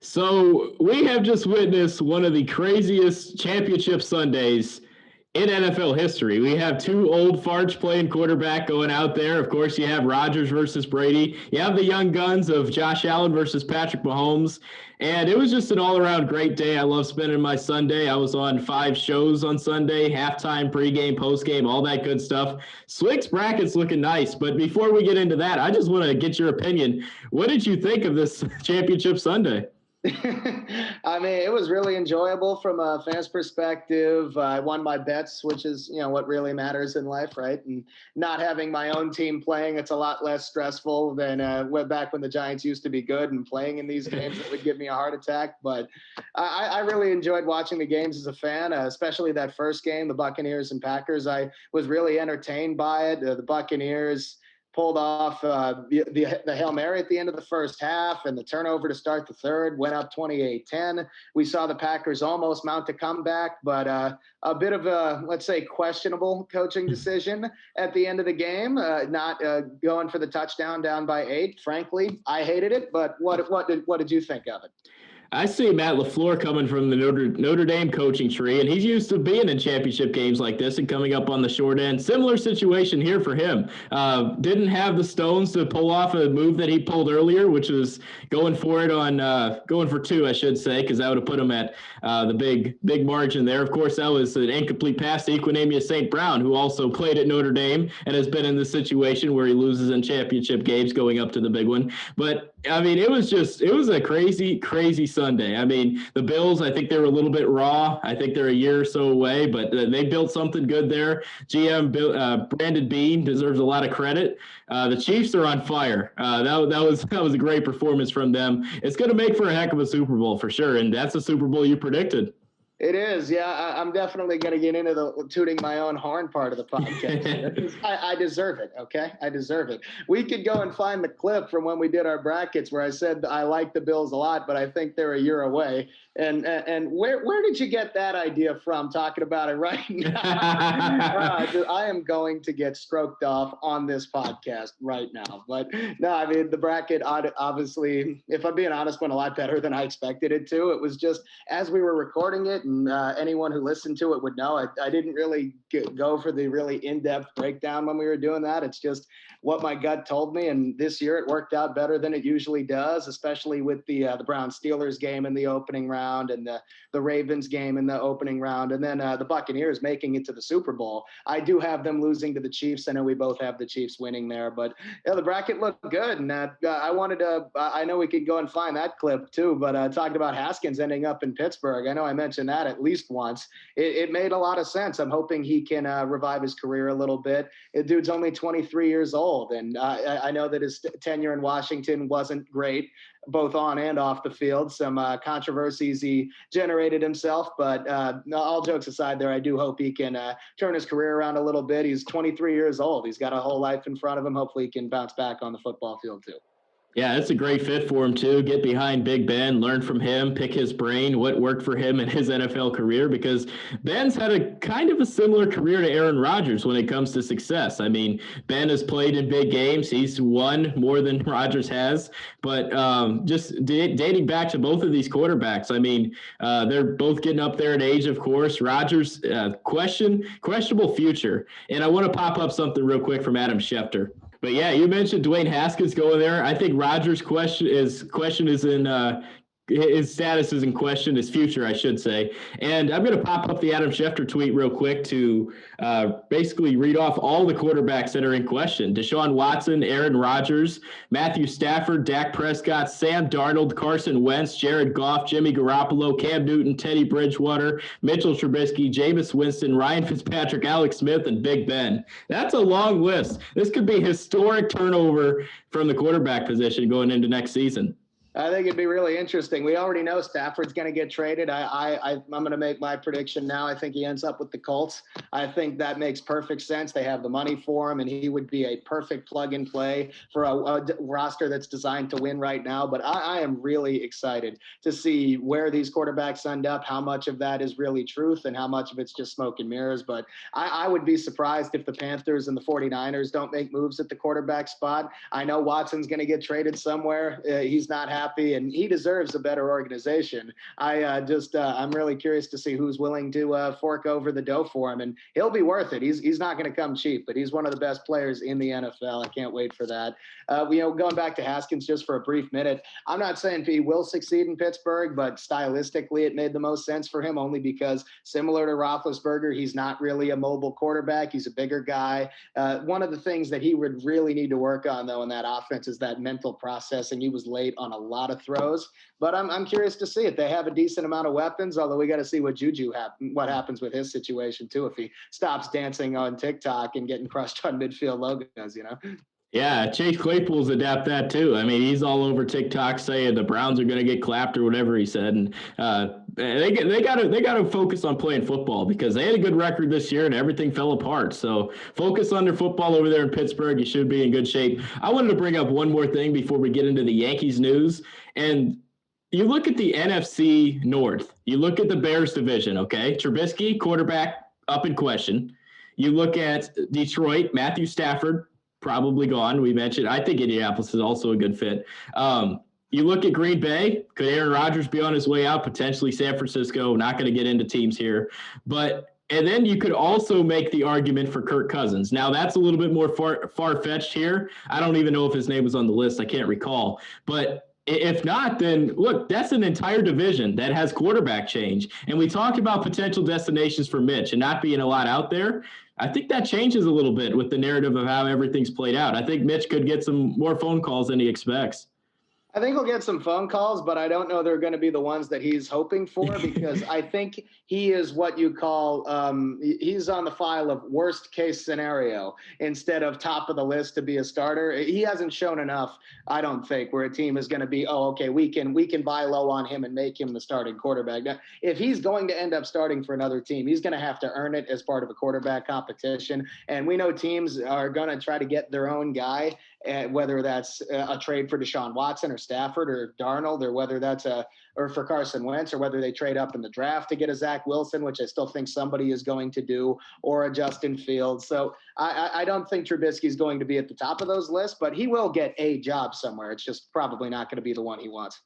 So we have just witnessed one of the craziest championship Sundays in NFL history. We have two old farts playing quarterback going out there. Of course, you have Rodgers versus Brady. You have the young guns of Josh Allen versus Patrick Mahomes. And it was just an all-around great day. I love spending my Sunday. I was on 5 shows on Sunday, halftime, pregame, postgame, all that good stuff. Slick's bracket's looking nice. But before we get into that, I just want to get your opinion. What did you think of this championship Sunday? I mean, it was really enjoyable from a fan's perspective. I won my bets, which is, what really matters in life, right? And not having my own team playing, it's a lot less stressful than back when the Giants used to be good and playing in these games that would give me a heart attack. But I really enjoyed watching the games as a fan, especially that first game, the Buccaneers and Packers. I was really entertained by it. The Buccaneers pulled off the Hail Mary at the end of the first half, and the turnover to start the third went up 28-10. We saw the Packers almost mount a comeback, but a bit of a, let's say, questionable coaching decision at the end of the game, not going for the touchdown down by 8. Frankly, I hated it, but what did you think of it? I see Matt LaFleur coming from the Notre Dame coaching tree, and he's used to being in championship games like this and coming up on the short end. Similar situation here for him. Didn't have the stones to pull off a move that he pulled earlier, which was going for 2, I should say, because that would have put him at the big margin there. Of course, that was an incomplete pass to Equinemius St. Brown, who also played at Notre Dame and has been in this situation where he loses in championship games going up to the big one. But, I mean, it was a crazy, crazy Sunday. I mean, the Bills, I think they were a little bit raw. I think they're a year or so away, but they built something good there. GM Brandon Beane deserves a lot of credit. The Chiefs are on fire. That was a great performance from them. It's going to make for a heck of a Super Bowl for sure, and that's a Super Bowl you predicted. It is, yeah. I'm definitely going to get into the tooting my own horn part of the podcast. I deserve it, okay? I deserve it. We could go and find the clip from when we did our brackets where I said I like the Bills a lot, but I think they're a year away. And where did you get that idea from, talking about it right now? I am going to get stroked off on this podcast right now. But, no, I mean, the bracket, obviously, if I'm being honest, went a lot better than I expected it to. It was just, as we were recording it, and anyone who listened to it would know, I didn't really go for the really in-depth breakdown when we were doing that. It's just what my gut told me, and this year it worked out better than it usually does, especially with the Browns-Steelers game in the opening round and the Ravens game in the opening round, and then the Buccaneers making it to the Super Bowl. I do have them losing to the Chiefs. I know we both have the Chiefs winning there, but the bracket looked good, and I wanted to I know we could go and find that clip too, but talking about Haskins ending up in Pittsburgh, I know I mentioned that at least once. It made a lot of sense. I'm hoping he can revive his career a little bit. The dude's only 23 years old, and I know that his tenure in Washington wasn't great, both on and off the field. Some controversies he generated himself, but all jokes aside there, I do hope he can turn his career around a little bit. He's 23 years old. He's got a whole life in front of him. Hopefully he can bounce back on the football field too. Yeah, it's a great fit for him, too. Get behind Big Ben, learn from him, pick his brain, what worked for him in his NFL career, because Ben's had a kind of a similar career to Aaron Rodgers when it comes to success. I mean, Ben has played in big games. He's won more than Rodgers has, but just dating back to both of these quarterbacks, I mean, they're both getting up there in age, of course. Rodgers, questionable future. And I want to pop up something real quick from Adam Schefter. But yeah, you mentioned Dwayne Haskins going there. I think Rodgers' question is in his status is in question, his future, I should say. And I'm going to pop up the Adam Schefter tweet real quick to basically read off all the quarterbacks that are in question. Deshaun Watson, Aaron Rodgers, Matthew Stafford, Dak Prescott, Sam Darnold, Carson Wentz, Jared Goff, Jimmy Garoppolo, Cam Newton, Teddy Bridgewater, Mitchell Trubisky, Jameis Winston, Ryan Fitzpatrick, Alex Smith, and Big Ben. That's a long list. This could be historic turnover from the quarterback position going into next season. I think it'd be really interesting. We already know Stafford's going to get traded. I'm going to make my prediction now. I think he ends up with the Colts. I think that makes perfect sense. They have the money for him, and he would be a perfect plug and play for a roster that's designed to win right now. But I am really excited to see where these quarterbacks end up, how much of that is really truth and how much of it's just smoke and mirrors. But I would be surprised if the Panthers and the 49ers don't make moves at the quarterback spot. I know Watson's going to get traded somewhere. He's not happy, and he deserves a better organization. I'm really curious to see who's willing to fork over the dough for him, and he'll be worth it. He's not going to come cheap, but he's one of the best players in the NFL. I can't wait for that. Going back to Haskins just for a brief minute, I'm not saying he will succeed in Pittsburgh, but stylistically it made the most sense for him only because similar to Roethlisberger, he's not really a mobile quarterback. He's a bigger guy. One of the things that he would really need to work on, though, in that offense is that mental processing. He was late on a lot of throws, but I'm curious to see if they have a decent amount of weapons, although we got to see what what happens with his situation too, if he stops dancing on TikTok and getting crushed on midfield logos, Yeah, Chase Claypool's adapt that too. I mean, he's all over TikTok saying the Browns are going to get clapped or whatever he said, and they got to focus on playing football because they had a good record this year and everything fell apart. So focus on their football over there in Pittsburgh. You should be in good shape. I wanted to bring up one more thing before we get into the Yankees news, and you look at the NFC North. You look at the Bears division. Okay, Trubisky, quarterback, up in question. You look at Detroit, Matthew Stafford, probably gone. We mentioned, I think Indianapolis is also a good fit. You look at Green Bay, could Aaron Rodgers be on his way out? Potentially San Francisco, not going to get into teams here. And then you could also make the argument for Kirk Cousins. Now, that's a little bit more far-fetched here. I don't even know if his name was on the list. I can't recall. But if not, then look, that's an entire division that has quarterback change. And we talked about potential destinations for Mitch and not being a lot out there. I think that changes a little bit with the narrative of how everything's played out. I think Mitch could get some more phone calls than he expects. I think he'll get some phone calls, but I don't know they're going to be the ones that he's hoping for because I think he is what you call he's on the file of worst case scenario instead of top of the list to be a starter. He hasn't shown enough, I don't think, where a team is going to be, we can buy low on him and make him the starting quarterback. Now, if he's going to end up starting for another team, he's going to have to earn it as part of a quarterback competition. And we know teams are going to try to get their own guy, whether that's a trade for Deshaun Watson or Stafford or Darnold, or whether that's or for Carson Wentz, or whether they trade up in the draft to get a Zach Wilson, which I still think somebody is going to do, or a Justin Fields. So I don't think Trubisky is going to be at the top of those lists, but he will get a job somewhere. It's just probably not going to be the one he wants.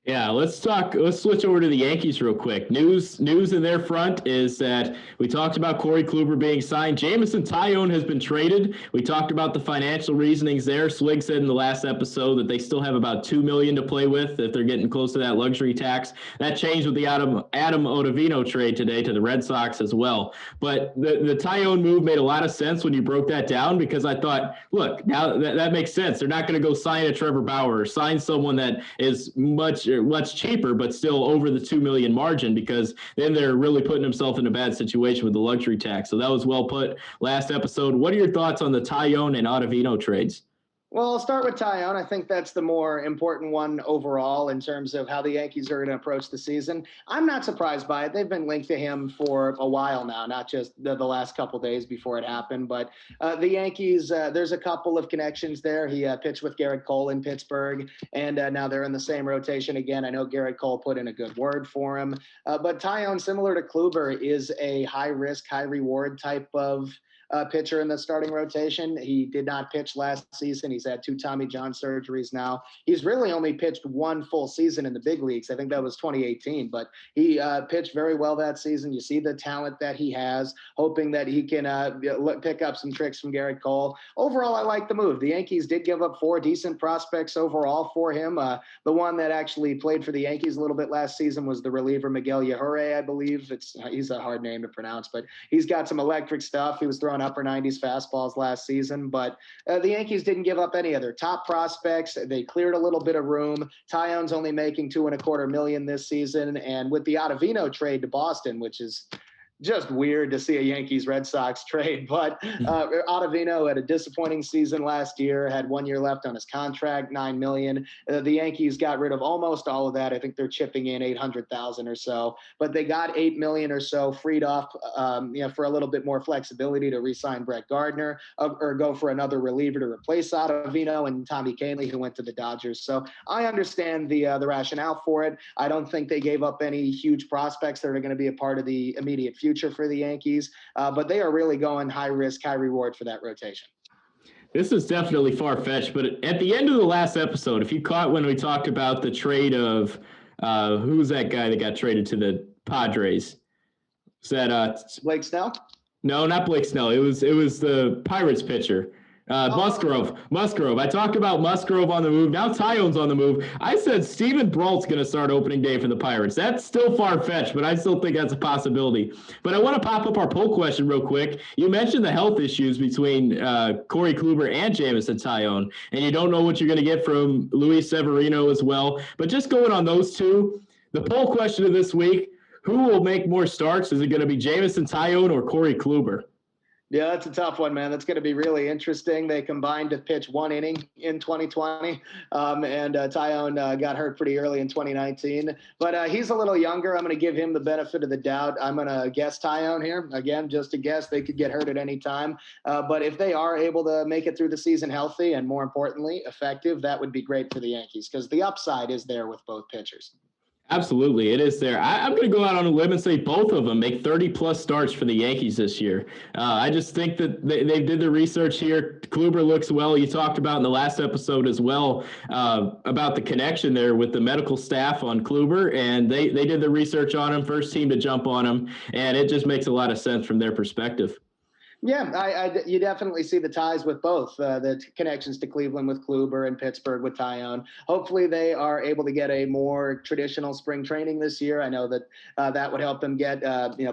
Yeah, let's switch over to the Yankees real quick. News in their front is that we talked about Corey Kluber being signed. Jameson Taillon has been traded. We talked about the financial reasonings there. Swig said in the last episode that they still have about $2 million to play with if they're getting close to that luxury tax. That changed with the Adam Ottavino trade today to the Red Sox as well. But the Taillon move made a lot of sense when you broke that down because I thought, look, now that makes sense. They're not going to go sign a Trevor Bauer or sign someone that is much cheaper, but still over the $2 million margin, because then they're really putting themselves in a bad situation with the luxury tax. So that was well put last episode. What are your thoughts on the Taillon and Ottavino trades? Well, I'll start with Taillon. I think that's the more important one overall in terms of how the Yankees are going to approach the season. I'm not surprised by it. They've been linked to him for a while now, not just the last couple of days before it happened. But the Yankees, there's a couple of connections there. He pitched with Garrett Cole in Pittsburgh, and now they're in the same rotation again. I know Garrett Cole put in a good word for him. But Taillon, similar to Kluber, is a high-risk, high-reward type of pitcher in the starting rotation. He did not pitch last season. He's had 2 Tommy John surgeries now. He's really only pitched 1 full season in the big leagues. I think that was 2018, but he pitched very well that season. You see the talent that he has, hoping that he can pick up some tricks from Garrett Cole. Overall, I like the move. The Yankees did give up 4 decent prospects overall for him. The one that actually played for the Yankees a little bit last season was the reliever Miguel Yajure, I believe. He's a hard name to pronounce, but he's got some electric stuff. He was throwing upper 90s fastballs last season, but the Yankees didn't give up any of their top prospects. They cleared a little bit of room. Taillon's only making $2.25 million this season, and with the Ottavino trade to Boston, which is just weird to see a Yankees Red Sox trade. But Ottavino had a disappointing season last year, had 1 year left on his contract, $9 million. The Yankees got rid of almost all of that. I think they're chipping in 800,000 or so, but they got $8 million or so freed off, for a little bit more flexibility to re-sign Brett Gardner or go for another reliever to replace Ottavino and Tommy Kahnle, who went to the Dodgers. So I understand the rationale for it. I don't think they gave up any huge prospects that are going to be a part of the immediate future for the Yankees, but they are really going high risk, high reward for that rotation. This is definitely far-fetched, but at the end of the last episode, if you caught when we talked about the trade of who's that guy that got traded to the Padres? Was that Blake Snell? No, not Blake Snell. It was the Pirates pitcher. Musgrove. I talked about Musgrove on the move. Now Tyone's on the move. I said Steven Brault's going to start opening day for the Pirates. That's still far-fetched, but I still think that's a possibility. But I want to pop up our poll question real quick. You mentioned the health issues between Corey Kluber and Jameson Taillon, and you don't know what you're going to get from Luis Severino as well. But just going on those two, the poll question of this week, who will make more starts? Is it going to be Jameson Taillon or Corey Kluber? Yeah, that's a tough one, man. That's going to be really interesting. They combined to pitch 1 inning in 2020, and Taillon got hurt pretty early in 2019. But he's a little younger. I'm going to give him the benefit of the doubt. I'm going to guess Taillon here. Again, just a guess. They could get hurt at any time. But if they are able to make it through the season healthy and, more importantly, effective, that would be great for the Yankees because the upside is there with both pitchers. Absolutely, it is there. I'm going to go out on a limb and say both of them make 30-plus starts for the Yankees this year. I just think that they did the research here. Kluber looks well. You talked about in the last episode as well about the connection there with the medical staff on Kluber, and they did the research on him, first team to jump on him, and it just makes a lot of sense from their perspective. Yeah, you definitely see the ties with both, the connections to Cleveland with Kluber and Pittsburgh with Taillon. Hopefully they are able to get a more traditional spring training this year. I know that that would help them get,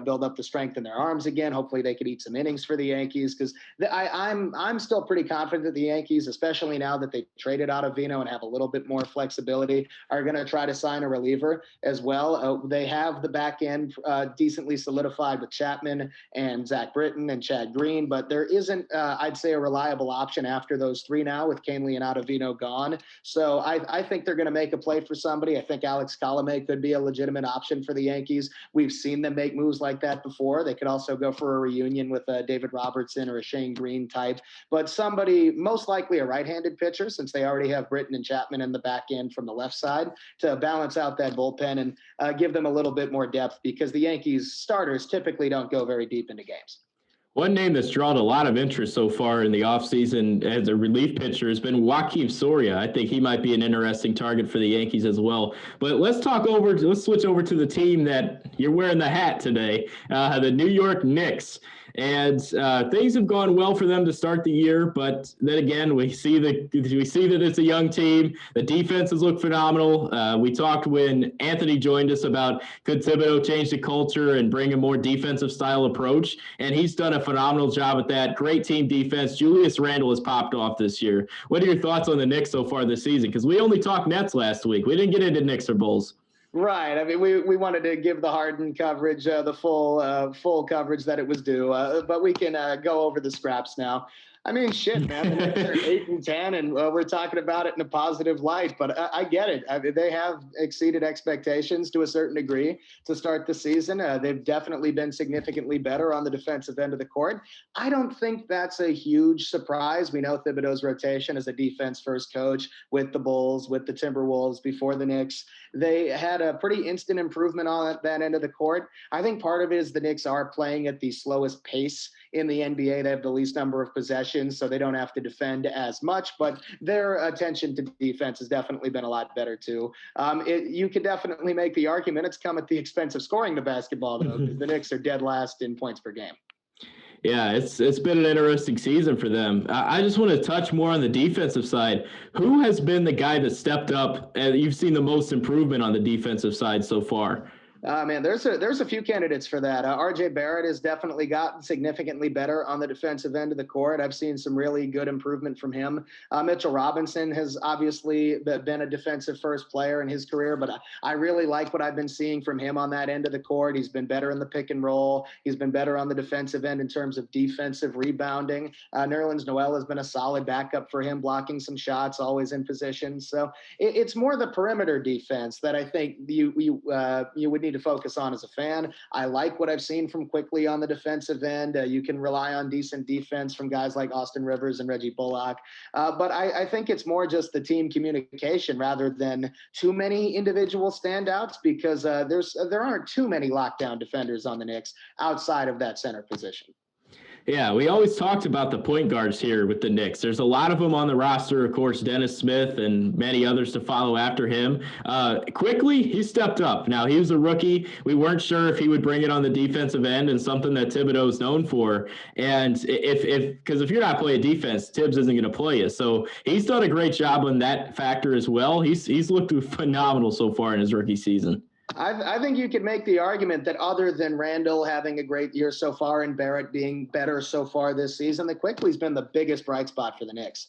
build up the strength in their arms again. Hopefully they could eat some innings for the Yankees because I'm still pretty confident that the Yankees, especially now that they traded Ottavino and have a little bit more flexibility, are going to try to sign a reliever as well. They have the back end decently solidified with Chapman and Zach Britton and Chad Green, but there isn't, I'd say, a reliable option after those three now with Kahnle and Ottavino gone. So I think they're going to make a play for somebody. I think Alex Colomé could be a legitimate option for the Yankees. We've seen them make moves like that before. They could also go for a reunion with a David Robertson or a Shane Green type, but somebody, most likely a right-handed pitcher, since they already have Britton and Chapman in the back end from the left side to balance out that bullpen and give them a little bit more depth because the Yankees starters typically don't go very deep into games. One name that's drawn a lot of interest so far in the offseason as a relief pitcher has been Joakim Soria. I think he might be an interesting target for the Yankees as well. But let's switch over to the team that you're wearing the hat today, the New York Knicks. And things have gone well for them to start the year, but then again, we see that it's a young team. The defenses look phenomenal. We talked when Anthony joined us about could Thibodeau change the culture and bring a more defensive style approach, and he's done a phenomenal job at that. Great team defense. Julius Randle has popped off this year. What are your thoughts on the Knicks so far this season? Because we only talked Nets last week. We didn't get into Knicks or Bulls. Right. I mean, we wanted to give the Harden coverage, the full coverage that it was due, but we can go over the scraps now. I mean, shit, man. The Knicks are 8-10, and we're talking about it in a positive light. But I get it. They have exceeded expectations to a certain degree to start the season. They've definitely been significantly better on the defensive end of the court. I don't think that's a huge surprise. We know Thibodeau's rotation as a defense-first coach with the Bulls, with the Timberwolves before the Knicks. They had a pretty instant improvement on that end of the court. I think part of it is the Knicks are playing at the slowest pace in the NBA. They have the least number of possessions, so they don't have to defend as much, but their attention to defense has definitely been a lot better too. You could definitely make the argument it's come at the expense of scoring the basketball, though, because the Knicks are dead last in points per game. Yeah, it's been an interesting season for them. I just want to touch more on the defensive side. Who has been the guy that stepped up and you've seen the most improvement on the defensive side so far? Man, there's a few candidates for that. R.J. Barrett has definitely gotten significantly better on the defensive end of the court. I've seen some really good improvement from him. Mitchell Robinson has obviously been a defensive first player in his career, but I really like what I've been seeing from him on that end of the court. He's been better in the pick and roll. He's been better on the defensive end in terms of defensive rebounding. Nerlens Noel has been a solid backup for him, blocking some shots, always in position. So it's more the perimeter defense that I think you would need to focus on as a fan. I like what I've seen from Quickly on the defensive end. You can rely on decent defense from guys like Austin Rivers and Reggie Bullock. But I think it's more just the team communication rather than too many individual standouts, because there aren't too many lockdown defenders on the Knicks outside of that center position. Yeah, we always talked about the point guards here with the Knicks. There's a lot of them on the roster, of course, Dennis Smith and many others to follow after him. Quickly, he stepped up. Now, he was a rookie. We weren't sure if he would bring it on the defensive end, and something that Thibodeau is known for. And because if you're not playing defense, Tibbs isn't going to play you. So he's done a great job on that factor as well. He's looked phenomenal so far in his rookie season. I think you could make the argument that other than Randall having a great year so far and Barrett being better so far this season, that Quickly's been the biggest bright spot for the Knicks.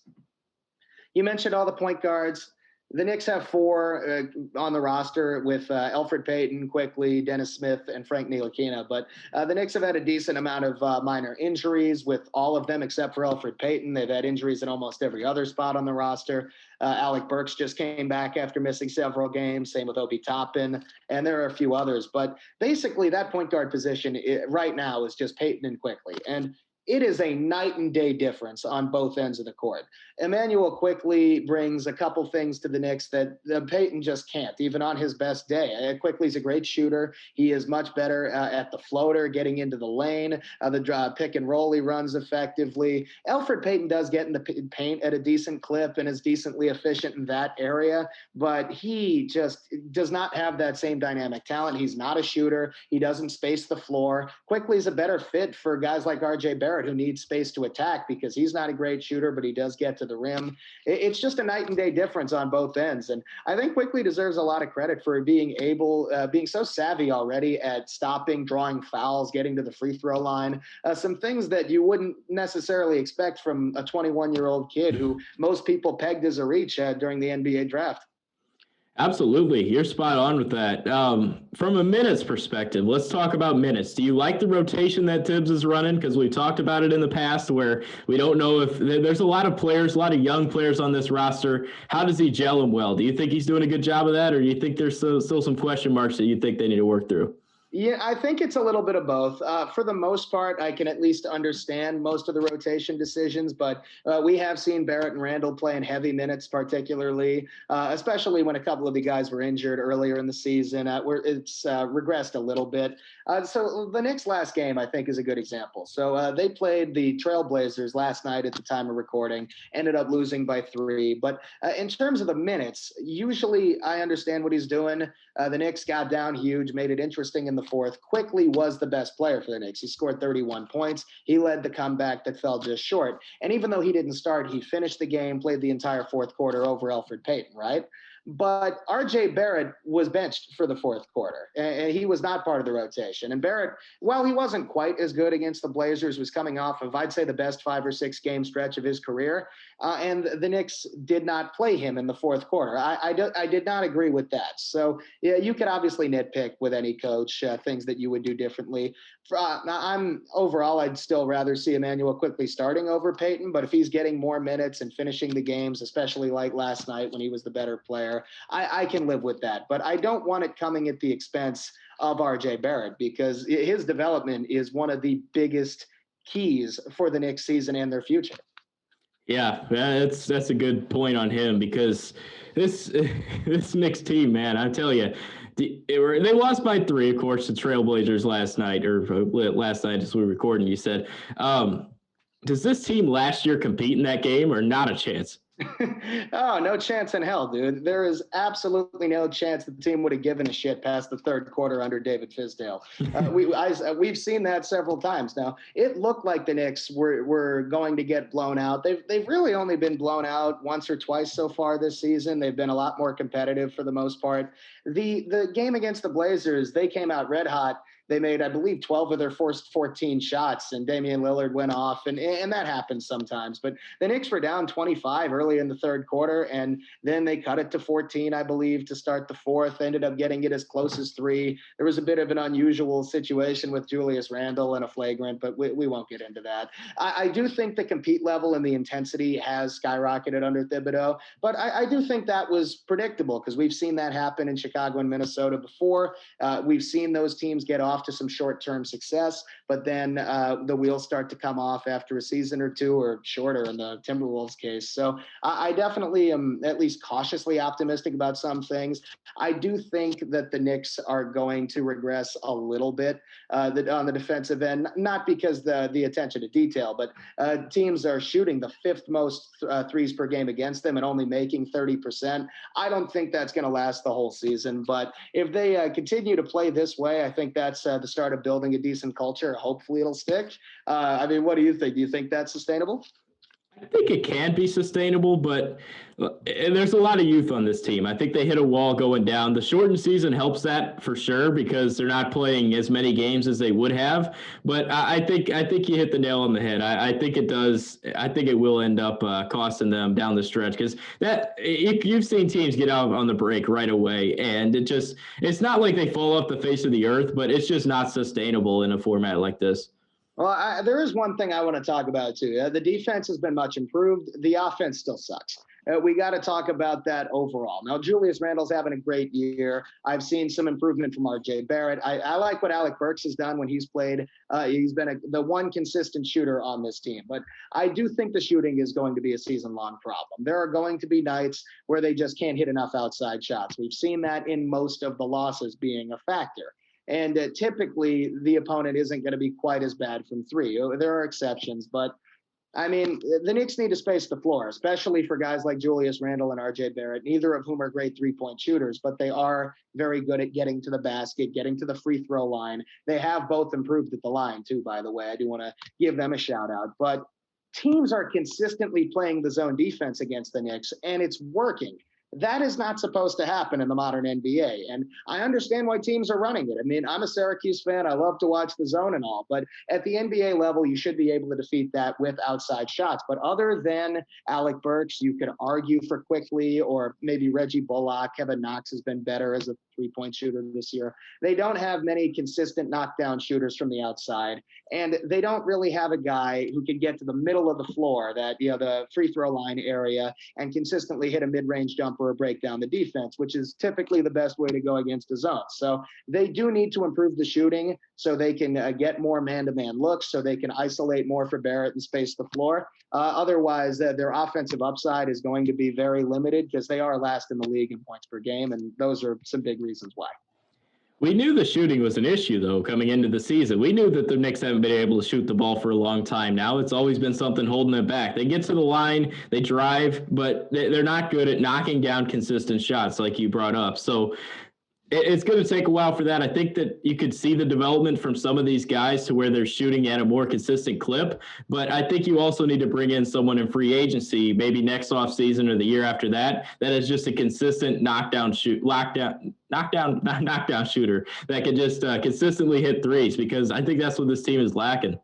You mentioned all the point guards. The Knicks have four on the roster with Elfrid Payton, Quickly, Dennis Smith, and Frank Ntilikina. But the Knicks have had a decent amount of minor injuries with all of them except for Elfrid Payton. They've had injuries in almost every other spot on the roster. Alec Burks just came back after missing several games. Same with Obi Toppin. And there are a few others. But basically that point guard position right now is just Payton and Quickly. And it is a night and day difference on both ends of the court. Emmanuel Quickly brings a couple things to the Knicks that Payton just can't, even on his best day. Quickly's a great shooter. He is much better at the floater, getting into the lane. The pick and roll he runs effectively. Elfrid Payton does get in the paint at a decent clip and is decently efficient in that area, but he just does not have that same dynamic talent. He's not a shooter. He doesn't space the floor. Quickly's a better fit for guys like R.J. Barrett, who needs space to attack, because he's not a great shooter, but he does get to the rim. It's just a night and day difference on both ends. And I think Quickly deserves a lot of credit for being so savvy already at stopping, drawing fouls, getting to the free throw line. Some things that you wouldn't necessarily expect from a 21-year-old kid who most people pegged as a reach during the NBA draft. Absolutely. You're spot on with that. From a minutes perspective, let's talk about minutes. Do you like the rotation that Tibbs is running? Because we've talked about it in the past where we don't know if there's a lot of players, a lot of young players on this roster. How does he gel them well? Do you think he's doing a good job of that, or do you think there's still some question marks that you think they need to work through? Yeah, I think it's a little bit of both. For the most part, I can at least understand most of the rotation decisions, but we have seen Barrett and Randall play in heavy minutes, particularly, especially when a couple of the guys were injured earlier in the season, where it's regressed a little bit. So the Knicks' last game, I think, is a good example. So they played the Trailblazers last night at the time of recording, ended up losing by 3. But in terms of the minutes, usually I understand what he's doing. The Knicks got down huge, made it interesting in the fourth. Quickly was the best player for the Knicks. He scored 31 points. He led the comeback that fell just short. And even though he didn't start, he finished the game, played the entire fourth quarter over Elfrid Payton, right? But R.J. Barrett was benched for the fourth quarter, and he was not part of the rotation. And Barrett, while he wasn't quite as good against the Blazers, was coming off of, I'd say, the best 5 or 6 game stretch of his career, and the Knicks did not play him in the fourth quarter. I did not agree with that. So yeah, you could obviously nitpick with any coach things that you would do differently. Overall, I'd still rather see Emmanuel Quickly starting over Payton, but if he's getting more minutes and finishing the games, especially like last night when he was the better player, I can live with that. But I don't want it coming at the expense of R.J. Barrett, because his development is one of the biggest keys for the Knicks season and their future. Yeah, that's a good point on him, because this Knicks team, man, I tell you, they lost by 3, of course, to Trailblazers last night as we were recording. You said, does this team last year compete in that game, or not a chance? Oh, no chance in hell, dude. There is absolutely no chance that the team would have given a shit past the third quarter under David Fizdale. We've seen that several times now. It looked like the Knicks were going to get blown out. They've really only been blown out once or twice so far this season. They've been a lot more competitive for the most part. The game against the Blazers, they came out red hot. They made, I believe, 12 of their first 14 shots, and Damian Lillard went off, and that happens sometimes. But the Knicks were down 25 early in the third quarter, and then they cut it to 14, I believe, to start the fourth, ended up getting it as close as 3. There was a bit of an unusual situation with Julius Randle and a flagrant, but we won't get into that. I do think the compete level and the intensity has skyrocketed under Thibodeau, but I do think that was predictable because we've seen that happen in Chicago and Minnesota before. We've seen those teams get off to some short-term success, but then the wheels start to come off after a season or two, or shorter in the Timberwolves case. So I definitely am at least cautiously optimistic about some things. I do think that the Knicks are going to regress a little bit on the defensive end, not because the attention to detail, but teams are shooting the 5th most threes per game against them and only making 30%. I don't think that's going to last the whole season, but if they continue to play this way, I think that's the start of building a decent culture. Hopefully it'll stick. I mean, what do you think? Do you think that's sustainable? I think it can be sustainable, but there's a lot of youth on this team. I think they hit a wall going down. The shortened season helps that for sure because they're not playing as many games as they would have. But I think you hit the nail on the head. I think it does. I think it will end up costing them down the stretch because you've seen teams get out on the break right away, and it's not like they fall off the face of the earth, but it's just not sustainable in a format like this. Well, there is one thing I want to talk about, too. The defense has been much improved. The offense still sucks. We got to talk about that overall. Now, Julius Randle's having a great year. I've seen some improvement from RJ Barrett. I like what Alec Burks has done when he's played. He's been the one consistent shooter on this team. But I do think the shooting is going to be a season-long problem. There are going to be nights where they just can't hit enough outside shots. We've seen that in most of the losses being a factor. And typically, the opponent isn't going to be quite as bad from 3. There are exceptions, but I mean, the Knicks need to space the floor, especially for guys like Julius Randle and RJ Barrett, neither of whom are great 3-point shooters, but they are very good at getting to the basket, getting to the free throw line. They have both improved at the line, too, by the way. I do want to give them a shout out. But teams are consistently playing the zone defense against the Knicks, and it's working. That is not supposed to happen in the modern NBA. And I understand why teams are running it. I mean, I'm a Syracuse fan. I love to watch the zone and all. But at the NBA level, you should be able to defeat that with outside shots. But other than Alec Burks, you could argue for Quickly or maybe Reggie Bullock. Kevin Knox has been better as a 3-point shooter this year. They don't have many consistent knockdown shooters from the outside. And they don't really have a guy who can get to the middle of the floor, the free throw line area, and consistently hit a mid-range jumper or break down the defense, which is typically the best way to go against a zone. So they do need to improve the shooting so they can get more man-to-man looks, so they can isolate more for Barrett and space the floor. Otherwise, their offensive upside is going to be very limited because they are last in the league in points per game, and those are some big reasons why. We knew the shooting was an issue, though, coming into the season. We knew that the Knicks haven't been able to shoot the ball for a long time now. It's always been something holding them back. They get to the line, they drive, but they're not good at knocking down consistent shots like you brought up. So it's going to take a while for that. I think that you could see the development from some of these guys to where they're shooting at a more consistent clip. But I think you also need to bring in someone in free agency, maybe next offseason or the year after that is just a consistent knockdown shooter that can just consistently hit threes, because I think that's what this team is lacking.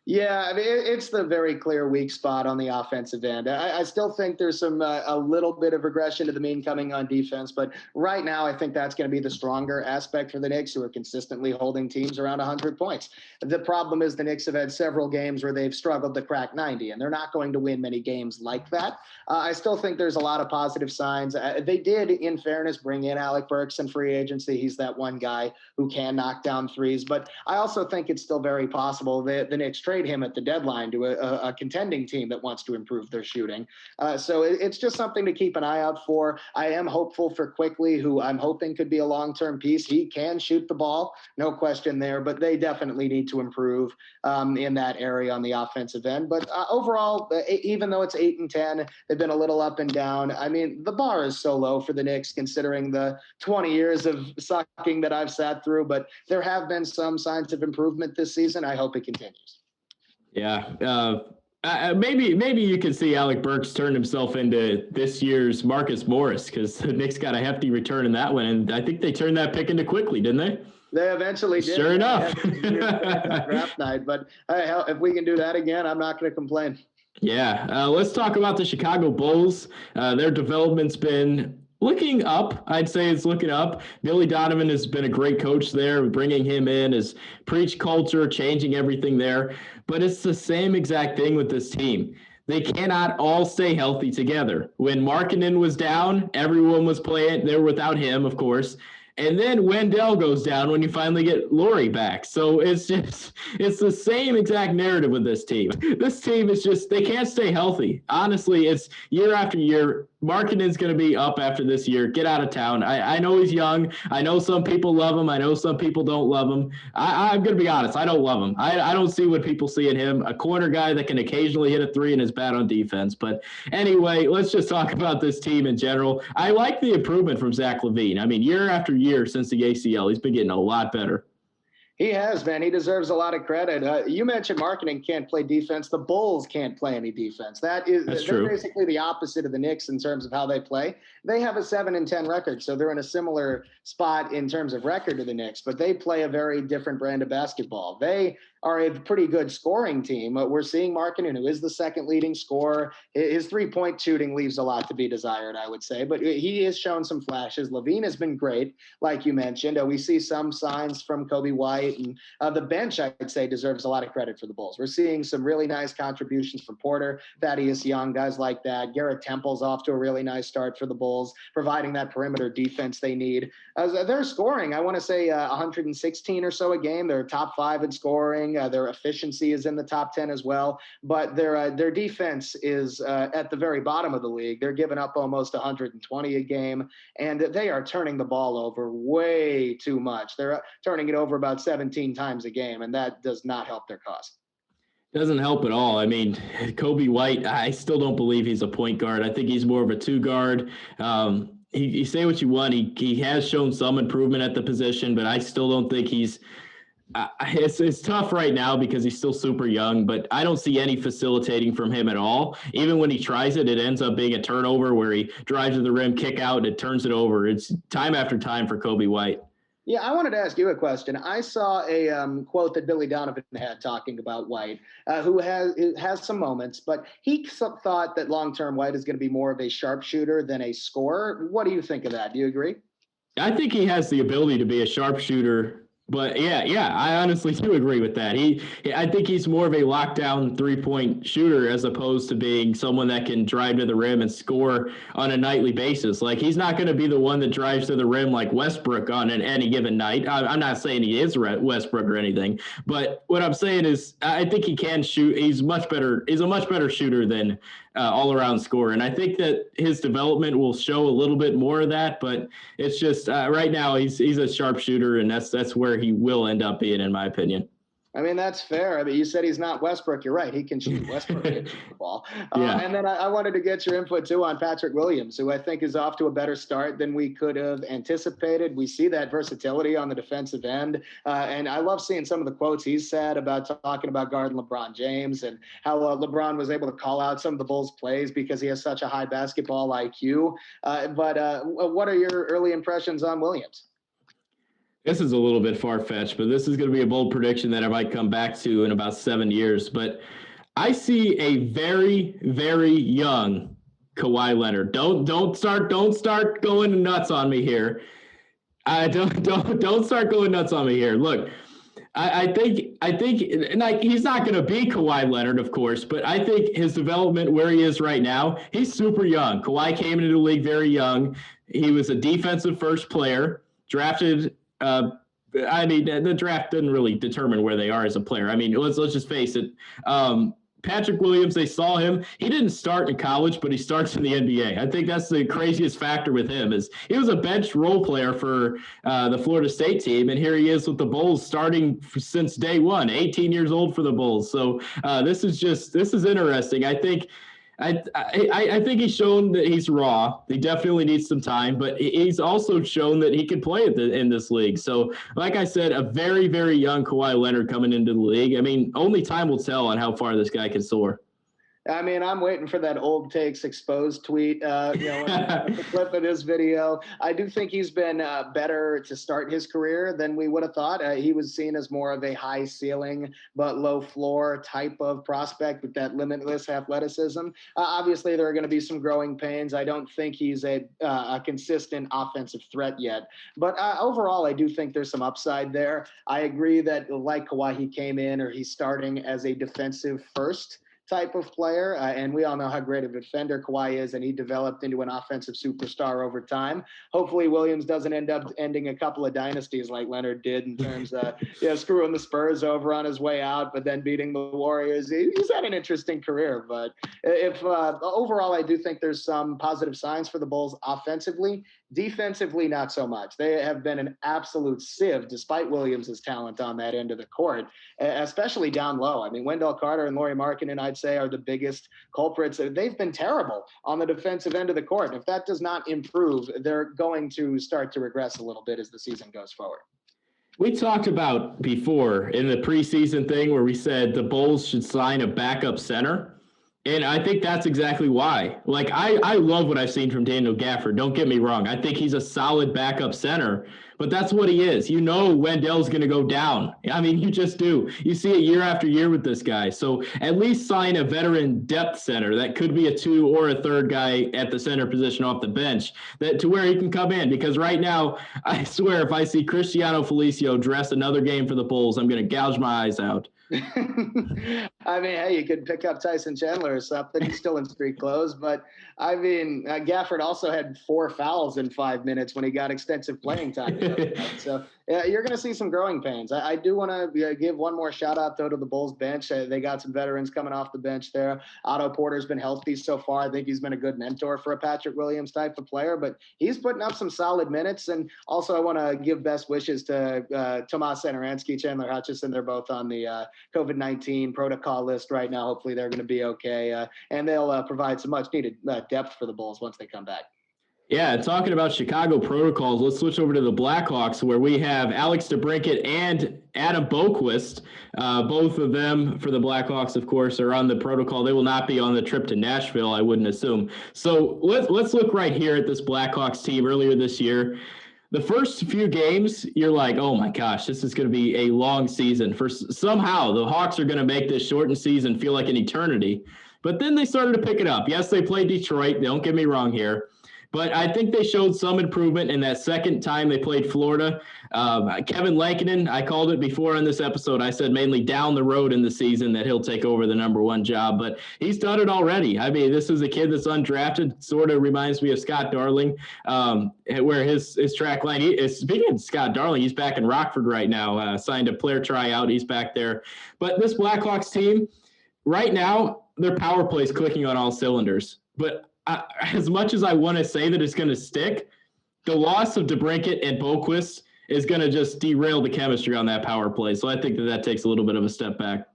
Yeah, I mean, it's the very clear weak spot on the offensive end. I still think there's a little bit of regression to the mean coming on defense, but right now I think that's going to be the stronger aspect for the Knicks, who are consistently holding teams around 100 points. The problem is the Knicks have had several games where they've struggled to crack 90, and they're not going to win many games like that. I still think there's a lot of positive signs. They did, in fairness, bring in Alec Burks in free agency. He's that one guy who can knock down threes, but I also think it's still very possible that the Knicks trade trade him at the deadline to a contending team that wants to improve their shooting. So it's just something to keep an eye out for. I am hopeful for Quickly, who I'm hoping could be a long-term piece. He can shoot the ball, no question there, but they definitely need to improve in that area on the offensive end. But overall, even though it's 8-10, they've been a little up and down. I mean, the bar is so low for the Knicks considering the 20 years of sucking that I've sat through, but there have been some signs of improvement this season. I hope it continues. Yeah. Maybe you can see Alec Burks turn himself into this year's Marcus Morris, because the Knicks got a hefty return in that one, and I think they turned that pick into Quickly, didn't they? They eventually did. Sure enough. Draft night, but if we can do that again, I'm not going to complain. Yeah. Let's talk about the Chicago Bulls. Their development's been looking up. I'd say it's looking up. Billy Donovan has been a great coach there. Bringing him in has preached culture, changing everything there. But it's the same exact thing with this team. They cannot all stay healthy together. When Markkanen was down, everyone was playing. They were without him, of course. And then Wendell goes down when you finally get Laurie back. So it's the same exact narrative with this team. This team is just, they can't stay healthy. Honestly, it's year after year. Markkanen's going to be up after this year. Get out of town. I know he's young. I know some people love him. I know some people don't love him. I'm going to be honest. I don't love him. I don't see what people see in him. A corner guy that can occasionally hit a three and is bad on defense. But anyway, let's just talk about this team in general. I like the improvement from Zach LaVine. I mean, year after year since the ACL, he's been getting a lot better. He has, man. He deserves a lot of credit. You mentioned Markkanen can't play defense. The Bulls can't play any defense. That's true. Basically the opposite of the Knicks in terms of how they play. They have a 7-10 record, so they're in a similar spot in terms of record to the Knicks, but they play a very different brand of basketball. They are a pretty good scoring team. We're seeing Markkanen, who is the second leading scorer. His three-point shooting leaves a lot to be desired, I would say, but he has shown some flashes. LaVine has been great, like you mentioned. We see some signs from Kobe White, and the bench, I'd say, deserves a lot of credit for the Bulls. We're seeing some really nice contributions from Porter, Thaddeus Young, guys like that. Garrett Temple's off to a really nice start for the Bulls, providing that perimeter defense they need. They're scoring, I want to say 116 or so a game. They're top 5 in scoring. Their efficiency is in the top 10 as well, but their defense is at the very bottom of the league. They're giving up almost 120 a game, and they are turning the ball over way too much. They're turning it over about 17 times a game, and that does not help their cause. Doesn't help at all. I mean, Kobe White, I still don't believe he's a point guard. I think he's more of a 2-guard. You say what you want. He has shown some improvement at the position, but I still don't think he's it's tough right now because he's still super young, but I don't see any facilitating from him at all. Even when he tries it, it ends up being a turnover where he drives to the rim, kick out, and it turns it over. It's time after time for Kobe White. Yeah, I wanted to ask you a question. I saw a quote that Billy Donovan had talking about White, who has some moments, but he thought that long-term White is going to be more of a sharpshooter than a scorer. What do you think of that? Do you agree? I think he has the ability to be a sharpshooter. But yeah, I honestly do agree with that. I think he's more of a lockdown 3-point shooter as opposed to being someone that can drive to the rim and score on a nightly basis. Like, he's not going to be the one that drives to the rim like Westbrook on any given night. I'm not saying he is Westbrook or anything, but what I'm saying is I think he can shoot. He's a much better shooter than all-around scorer. And I think that his development will show a little bit more of that, but it's just right now he's a sharpshooter, and that's where he will end up being, in my opinion. I mean, that's fair. I mean, you said he's not Westbrook. You're right. He can shoot. Westbrook can shoot the ball. Yeah. And then I wanted to get your input, too, on Patrick Williams, who I think is off to a better start than we could have anticipated. We see that versatility on the defensive end. And I love seeing some of the quotes he's said about talking about guarding LeBron James and how LeBron was able to call out some of the Bulls' plays because he has such a high basketball IQ. But what are your early impressions on Williams? This is a little bit far-fetched, but this is going to be a bold prediction that I might come back to in about 7 years. But I see a very, very young Kawhi Leonard. Don't start going nuts on me here. Don't start going nuts on me here. Look, I think like he's not going to be Kawhi Leonard, of course, but I think his development where he is right now, he's super young. Kawhi came into the league very young. He was a defensive first player, drafted I mean, the draft doesn't really determine where they are as a player. I mean, let's just face it. Patrick Williams, they saw him. He didn't start in college, but he starts in the NBA. I think that's the craziest factor with him is he was a bench role player for the Florida State team, and here he is with the Bulls starting since day one, 18 years old for the Bulls. So this is interesting. I think he's shown that he's raw. He definitely needs some time, but he's also shown that he can play in this league. So, like I said, a very, very young Kawhi Leonard coming into the league. I mean, only time will tell on how far this guy can soar. I mean, I'm waiting for that old takes exposed tweet, the clip of this video. I do think he's been better to start his career than we would have thought. He was seen as more of a high ceiling but low floor type of prospect with that limitless athleticism. Obviously, there are going to be some growing pains. I don't think he's a consistent offensive threat yet. But overall, I do think there's some upside there. I agree that like Kawhi, he came in or he's starting as a defensive first type of player. And we all know how great of a defender Kawhi is, and he developed into an offensive superstar over time. Hopefully Williams doesn't end up ending a couple of dynasties like Leonard did in terms of screwing the Spurs over on his way out, but then beating the Warriors. He's had an interesting career, but if overall, I do think there's some positive signs for the Bulls offensively. Defensively, not so much. They have been an absolute sieve despite Williams' talent on that end of the court, especially down low. I mean, Wendell Carter and Lauri Markkanen, I'd say, are the biggest culprits. They've been terrible on the defensive end of the court. If that does not improve, they're going to start to regress a little bit as the season goes forward. We talked about before in the preseason thing where we said the Bulls should sign a backup center. And I think that's exactly why. Like, I love what I've seen from Daniel Gafford. Don't get me wrong. I think he's a solid backup center, but that's what he is. You know Wendell's going to go down. I mean, you just do. You see it year after year with this guy. So at least sign a veteran depth center that could be a 2 or a 3rd guy at the center position off the bench that to where he can come in. Because right now, I swear, if I see Cristiano Felicio dress another game for the Bulls, I'm going to gouge my eyes out. I mean, hey, you could pick up Tyson Chandler or something. He's still in street clothes. But, I mean, Gafford also had 4 fouls in 5 minutes when he got extensive playing time. So you're going to see some growing pains. I do want to give one more shout-out, though, to the Bulls bench. They got some veterans coming off the bench there. Otto Porter's been healthy so far. I think he's been a good mentor for a Patrick Williams type of player. But he's putting up some solid minutes. And also I want to give best wishes to Tomas Satoransky, Chandler Hutchison. They're both on the COVID-19 protocol list right now. Hopefully they're going to be okay. And they'll provide some much needed depth for the Bulls once they come back. Yeah, talking about Chicago protocols, let's switch over to the Blackhawks where we have Alex DeBrincat and Adam Boquist. Both of them for the Blackhawks, of course, are on the protocol. They will not be on the trip to Nashville, I wouldn't assume. So let's look right here at this Blackhawks team earlier this year. The first few games, you're like, oh my gosh, this is going to be a long season. Somehow the Hawks are going to make this shortened season feel like an eternity. But then they started to pick it up. Yes, they played Detroit. Don't get me wrong here. But I think they showed some improvement in that second time they played Florida. Kevin Lankinen, I called it before on this episode. I said mainly down the road in the season that he'll take over the number 1 job. But he's done it already. I mean, this is a kid that's undrafted. Sort of reminds me of Scott Darling, where his track line. Speaking of Scott Darling, he's back in Rockford right now. Signed a player tryout. He's back there. But this Blackhawks team, right now, their power play is clicking on all cylinders. But as much as I want to say that it's going to stick, the loss of DeBrincat and Boquist is going to just derail the chemistry on that power play. So I think that takes a little bit of a step back.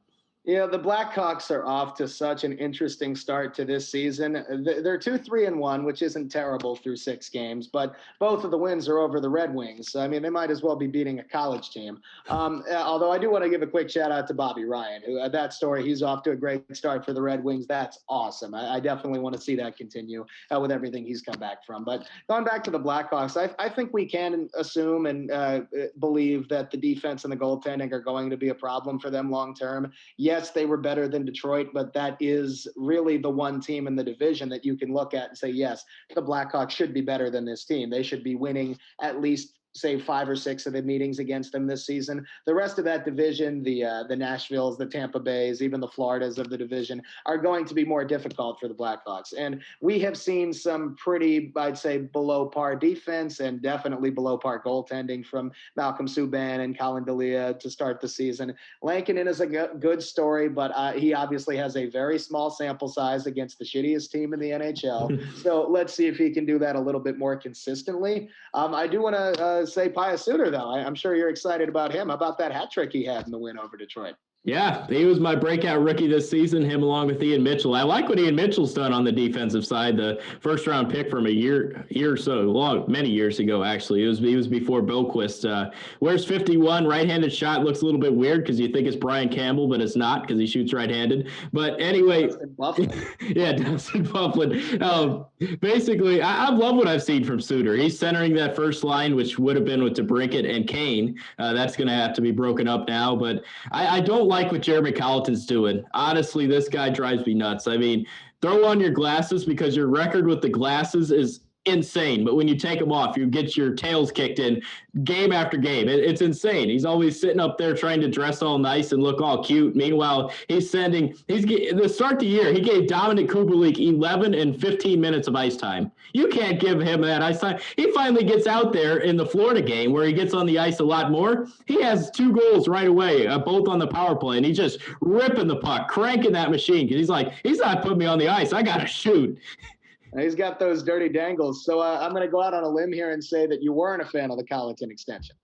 Yeah, the Blackhawks are off to such an interesting start to this season. They're 2-3-1, which isn't terrible through 6 games, but both of the wins are over the Red Wings. I mean, they might as well be beating a college team. Although I do want to give a quick shout out to Bobby Ryan. That story, he's off to a great start for the Red Wings. That's awesome. I definitely want to see that continue with everything he's come back from. But going back to the Blackhawks, I think we can assume and believe that the defense and the goaltending are going to be a problem for them long term. Yes, they were better than Detroit, but that is really the one team in the division that you can look at and say, yes, the Blackhawks should be better than this team. They should be winning at least say 5 or 6 of the meetings against them this season. The rest of that division, the Nashvilles, the Tampa Bays, even the Floridas of the division, are going to be more difficult for the Blackhawks. And we have seen some pretty, I'd say, below par defense and definitely below par goaltending from Malcolm Subban and Colin Delia to start the season. Lankinen is a good story, but he obviously has a very small sample size against the shittiest team in the NHL. So let's see if he can do that a little bit more consistently. I do want to say Pius Suter, though. I'm sure you're excited about him. How about that hat trick he had in the win over Detroit? Yeah, he was my breakout rookie this season, him along with Ian Mitchell. I like what Ian Mitchell's done on the defensive side, the first-round pick from a year or so, many years ago, actually. He was before Boquist. Wears 51, right-handed shot, looks a little bit weird because you think it's Brian Campbell, but it's not because he shoots right-handed. But anyway, yeah, Dustin Bufflin. Basically, I love what I've seen from Suter. He's centering that first line, which would have been with DeBrincat and Kane. That's going to have to be broken up now, but I don't like what Jeremy Colleton's doing. Honestly, this guy drives me nuts. I mean, throw on your glasses because your record with the glasses is insane. But when you take them off, you get your tails kicked in game after game. It's insane. He's always sitting up there trying to dress all nice and look all cute. Meanwhile, to start the year, he gave Dominic Kubalik 11 and 15 minutes of ice time. You can't give him that ice time. He finally gets out there in the Florida game where he gets on the ice a lot more. He has 2 goals right away, both on the power play, and he's just ripping the puck, cranking that machine because he's like, he's not putting me on the ice. I got to shoot. He's got those dirty dangles. So I'm going to go out on a limb here and say that you weren't a fan of the Colleton extension.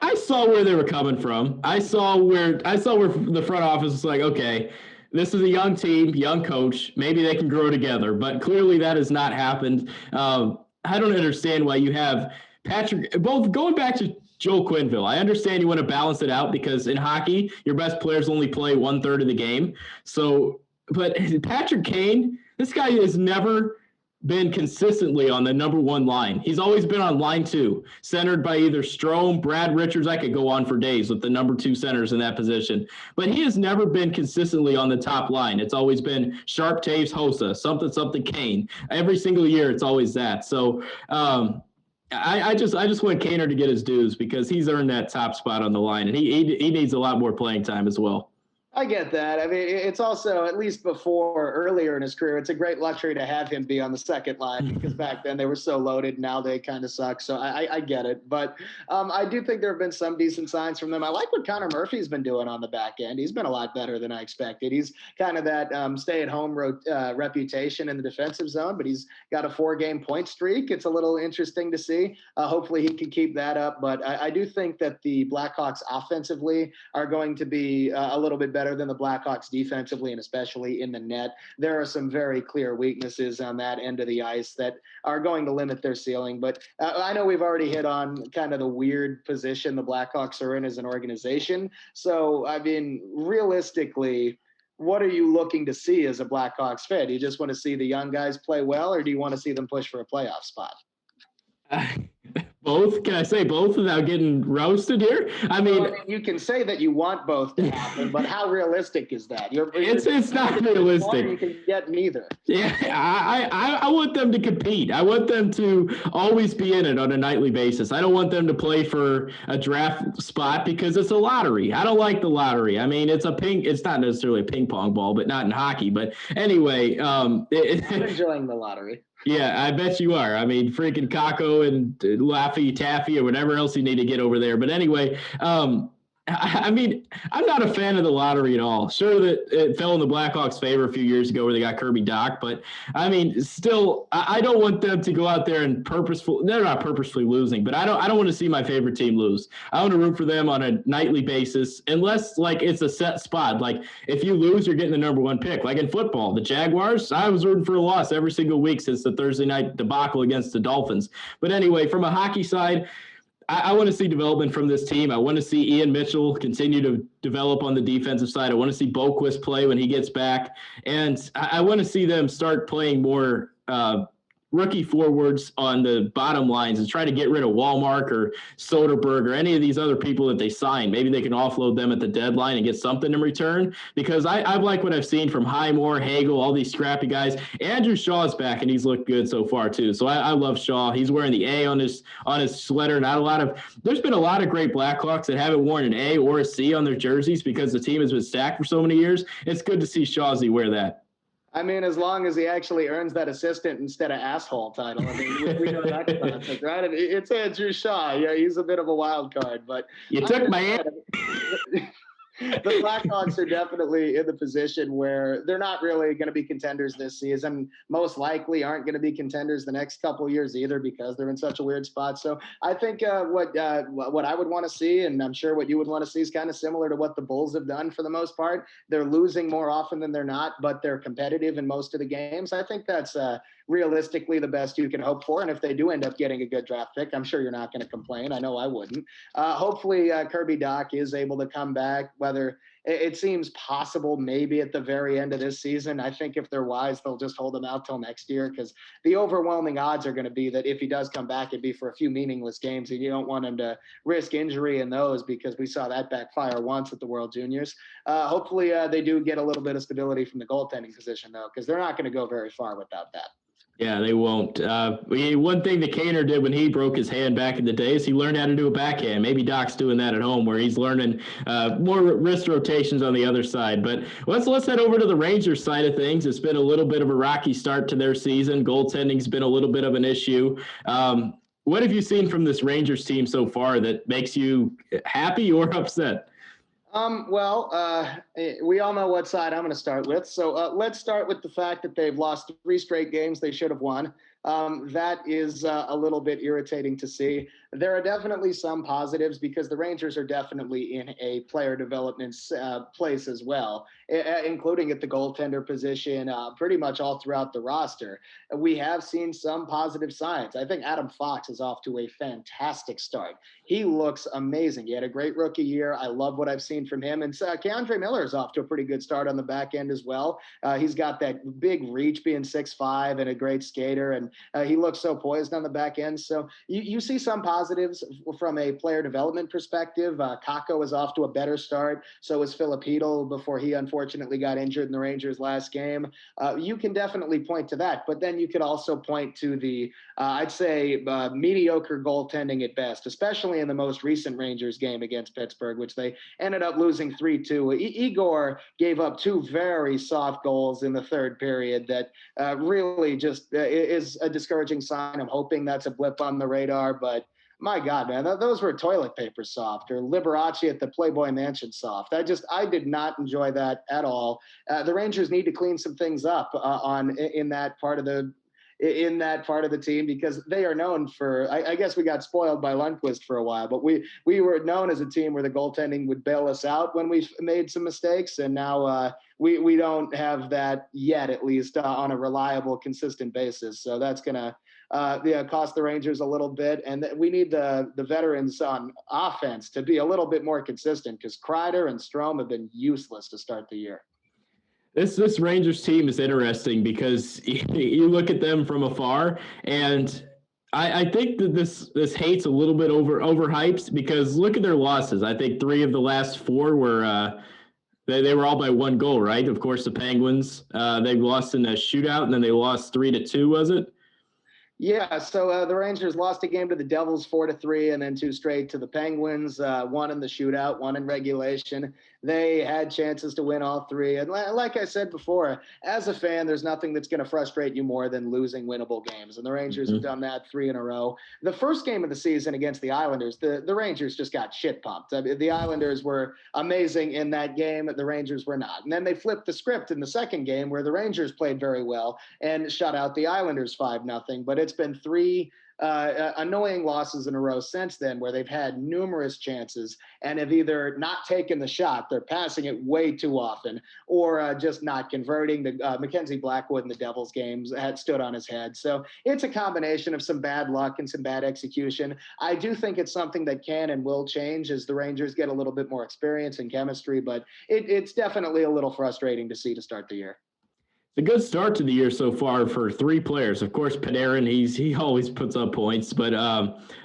I saw where they were coming from. I saw where the front office was like, okay, this is a young team, young coach. Maybe they can grow together. But clearly that has not happened. I don't understand why you have Patrick, both going back to Joel Quenneville. I understand you want to balance it out because in hockey, your best players only play 1/3 of the game. So, but Patrick Kane, this guy has never been consistently on the number 1 line. He's always been on line 2, centered by either Strome, Brad Richards. I could go on for days with the number 2 centers in that position. But he has never been consistently on the top line. It's always been Sharp, Taves, Hossa, something Kane. Every single year, it's always that. So I just want Kaner to get his dues because he's earned that top spot on the line, and he needs a lot more playing time as well. I get that. I mean, it's also, at least earlier in his career, it's a great luxury to have him be on the second line because back then they were so loaded. Now they kind of suck. So I get it. But I do think there have been some decent signs from them. I like what Connor Murphy's been doing on the back end. He's been a lot better than I expected. He's kind of that stay-at-home reputation in the defensive zone, but he's got a 4-game point streak. It's a little interesting to see. Hopefully he can keep that up. But I do think that the Blackhawks offensively are going to be a little bit better than the Blackhawks defensively, and especially in the net. There are some very clear weaknesses on that end of the ice that are going to limit their ceiling. But I know we've already hit on kind of the weird position the Blackhawks are in as an organization. So, I mean, realistically, what are you looking to see as a Blackhawks fan? Do you just want to see the young guys play well, or do you want to see them push for a playoff spot? Both? Can I say both without getting roasted here? I mean, you can say that you want both to happen, but how realistic is that? It's not realistic. You can get neither. Yeah, I want them to compete. I want them to always be in it on a nightly basis. I don't want them to play for a draft spot because it's a lottery. I don't like the lottery. I mean, it's not necessarily a ping pong ball, but not in hockey. But anyway, I'm enjoying the lottery. Yeah, I bet you are. I mean, freaking Kako and Laffy Taffy or whatever else you need to get over there. But anyway, I mean, I'm not a fan of the lottery at all. Sure that it fell in the Blackhawks' favor a few years ago where they got Kirby Dach, but I mean, still, I don't want them to go out there and they're not purposefully losing, but I don't want to see my favorite team lose. I want to root for them on a nightly basis, unless like it's a set spot. Like if you lose, you're getting the number 1 pick. Like in football, the Jaguars, I was rooting for a loss every single week since the Thursday night debacle against the Dolphins. But anyway, from a hockey side, I want to see development from this team. I want to see Ian Mitchell continue to develop on the defensive side. I want to see Boquist play when he gets back. And I want to see them start playing more rookie forwards on the bottom lines and try to get rid of Walmart or Soderberg or any of these other people that they sign. Maybe they can offload them at the deadline and get something in return, because I like what I've seen from Highmore, Hagel, all these scrappy guys. Andrew Shaw's back and he's looked good so far too. So I love Shaw. He's wearing the A on his sweater. There's been a lot of great Blackhawks that haven't worn an A or a C on their jerseys because the team has been stacked for so many years. It's good to see Shawzy wear that. I mean, as long as he actually earns that assistant instead of asshole title. I mean, we know that concept, right? It's Andrew Shaw. Yeah, he's a bit of a wild card, but you took my the Blackhawks are definitely in the position where they're not really going to be contenders this season. Most likely aren't going to be contenders the next couple of years either, because they're in such a weird spot. So I think what I would want to see, and I'm sure what you would want to see, is kind of similar to what the Bulls have done for the most part. They're losing more often than they're not, but they're competitive in most of the games. I think that's realistically the best you can hope for. And if they do end up getting a good draft pick, I'm sure you're not going to complain. I know I wouldn't. Hopefully Kirby Dach is able to come back, whether it seems possible maybe at the very end of this season. I think if they're wise, they'll just hold him out till next year, because the overwhelming odds are going to be that if he does come back, it'd be for a few meaningless games, and you don't want him to risk injury in those, because we saw that backfire once at the World Juniors. Hopefully they do get a little bit of stability from the goaltending position, though, because they're not going to go very far without that. Yeah, they won't. One thing that Kaner did when he broke his hand back in the day is he learned how to do a backhand. Maybe Doc's doing that at home, where he's learning more wrist rotations on the other side. But let's head over to the Rangers side of things. It's been a little bit of a rocky start to their season. Goaltending's been a little bit of an issue. What have you seen from this Rangers team so far that makes you happy or upset? We all know what side I'm going to start with. So let's start with the fact that they've lost 3 straight games they should have won. That is a little bit irritating to see. There are definitely some positives, because the Rangers are definitely in a player development place as well, including at the goaltender position, pretty much all throughout the roster. We have seen some positive signs. I think Adam Fox is off to a fantastic start. He looks amazing. He had a great rookie year. I love what I've seen from him. And Keandre Miller is off to a pretty good start on the back end as well. He's got that big reach, being 6'5", and a great skater, and he looks so poised on the back end. So you see some positives from a player development perspective. Kakko is off to a better start. So is Filip Chytil before he unfortunately got injured in the Rangers last game. You can definitely point to that. But then you could also point to the, I'd say, mediocre goaltending at best, especially in the most recent Rangers game against Pittsburgh, which they ended up losing 3-2. Igor gave up 2 very soft goals in the third period that really just is a discouraging sign. I'm hoping that's a blip on the radar, but my God, man, those were toilet paper soft, or Liberace at the Playboy Mansion soft. I did not enjoy that at all. The Rangers need to clean some things up in that part of the team, because they are known for, I guess we got spoiled by Lundqvist for a while, but we were known as a team where the goaltending would bail us out when we made some mistakes. And now we don't have that yet, at least on a reliable, consistent basis. So that's going to cost the Rangers a little bit. And we need the veterans on offense to be a little bit more consistent, because Kreider and Strome have been useless to start the year. This Rangers team is interesting, because you look at them from afar, and I think that this hate's a little bit overhyped, because look at their losses. I think 3 of the last 4 were they were all by 1 goal, right? Of course, the Penguins, they lost in a shootout, and then they lost 3-2, was it? Yeah, so the Rangers lost a game to the Devils 4-3, and then 2 straight to the Penguins, 1 in the shootout, 1 in regulation. They had chances to win all 3. And like I said before, as a fan, there's nothing that's going to frustrate you more than losing winnable games. And the Rangers have done that 3 in a row. The first game of the season against the Islanders, the Rangers just got shit pumped. The Islanders were amazing in that game. The Rangers were not. And then they flipped the script in the second game, where the Rangers played very well and shut out the Islanders 5-0. But it's been 3 annoying losses in a row since then, where they've had numerous chances and have either not taken the shot, they're passing it way too often, or just not converting. The Mackenzie Blackwood in the Devils games had stood on his head. So it's a combination of some bad luck and some bad execution. I do think it's something that can and will change as the Rangers get a little bit more experience and chemistry, but it's definitely a little frustrating to see to start the year. It's a good start to the year so far for three players. Of course, Panarin, he always puts up points, but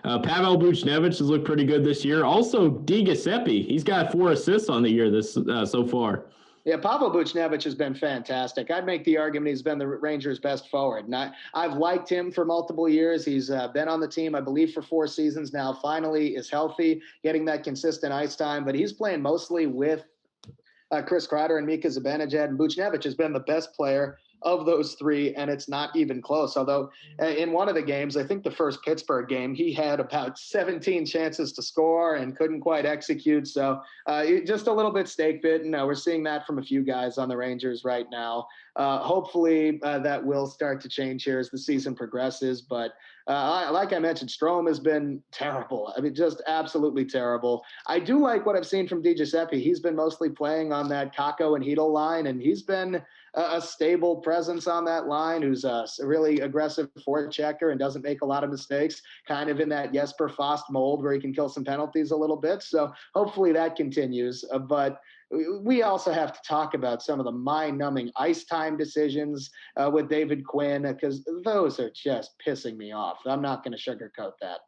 Pavel Buchnevich has looked pretty good this year. Also, Di Giuseppe, he's got 4 assists on the year this so far. Yeah, Pavel Buchnevich has been fantastic. I'd make the argument he's been the Rangers' best forward. And I've liked him for multiple years. He's been on the team, I believe, for 4 seasons now. Finally is healthy, getting that consistent ice time. But he's playing mostly with Chris Kreider and Mika Zibanejad. And Buchnevich has been the best player of those 3, and it's not even close. Although in one of the games, I think the first Pittsburgh game, he had about 17 chances to score and couldn't quite execute. So just a little bit stake bitten. We're seeing that from a few guys on the Rangers right now. Hopefully that will start to change here as the season progresses. But like I mentioned, Strome has been terrible. I mean, just absolutely terrible. I do like what I've seen from Di Giuseppe. He's been mostly playing on that Kakko and Hedl line, and he's been a stable presence on that line, who's a really aggressive forechecker and doesn't make a lot of mistakes, kind of in that Jesper Fast mold where he can kill some penalties a little bit. So hopefully that continues. But we also have to talk about some of the mind-numbing ice time decisions with David Quinn, because those are just pissing me off. I'm not going to sugarcoat that.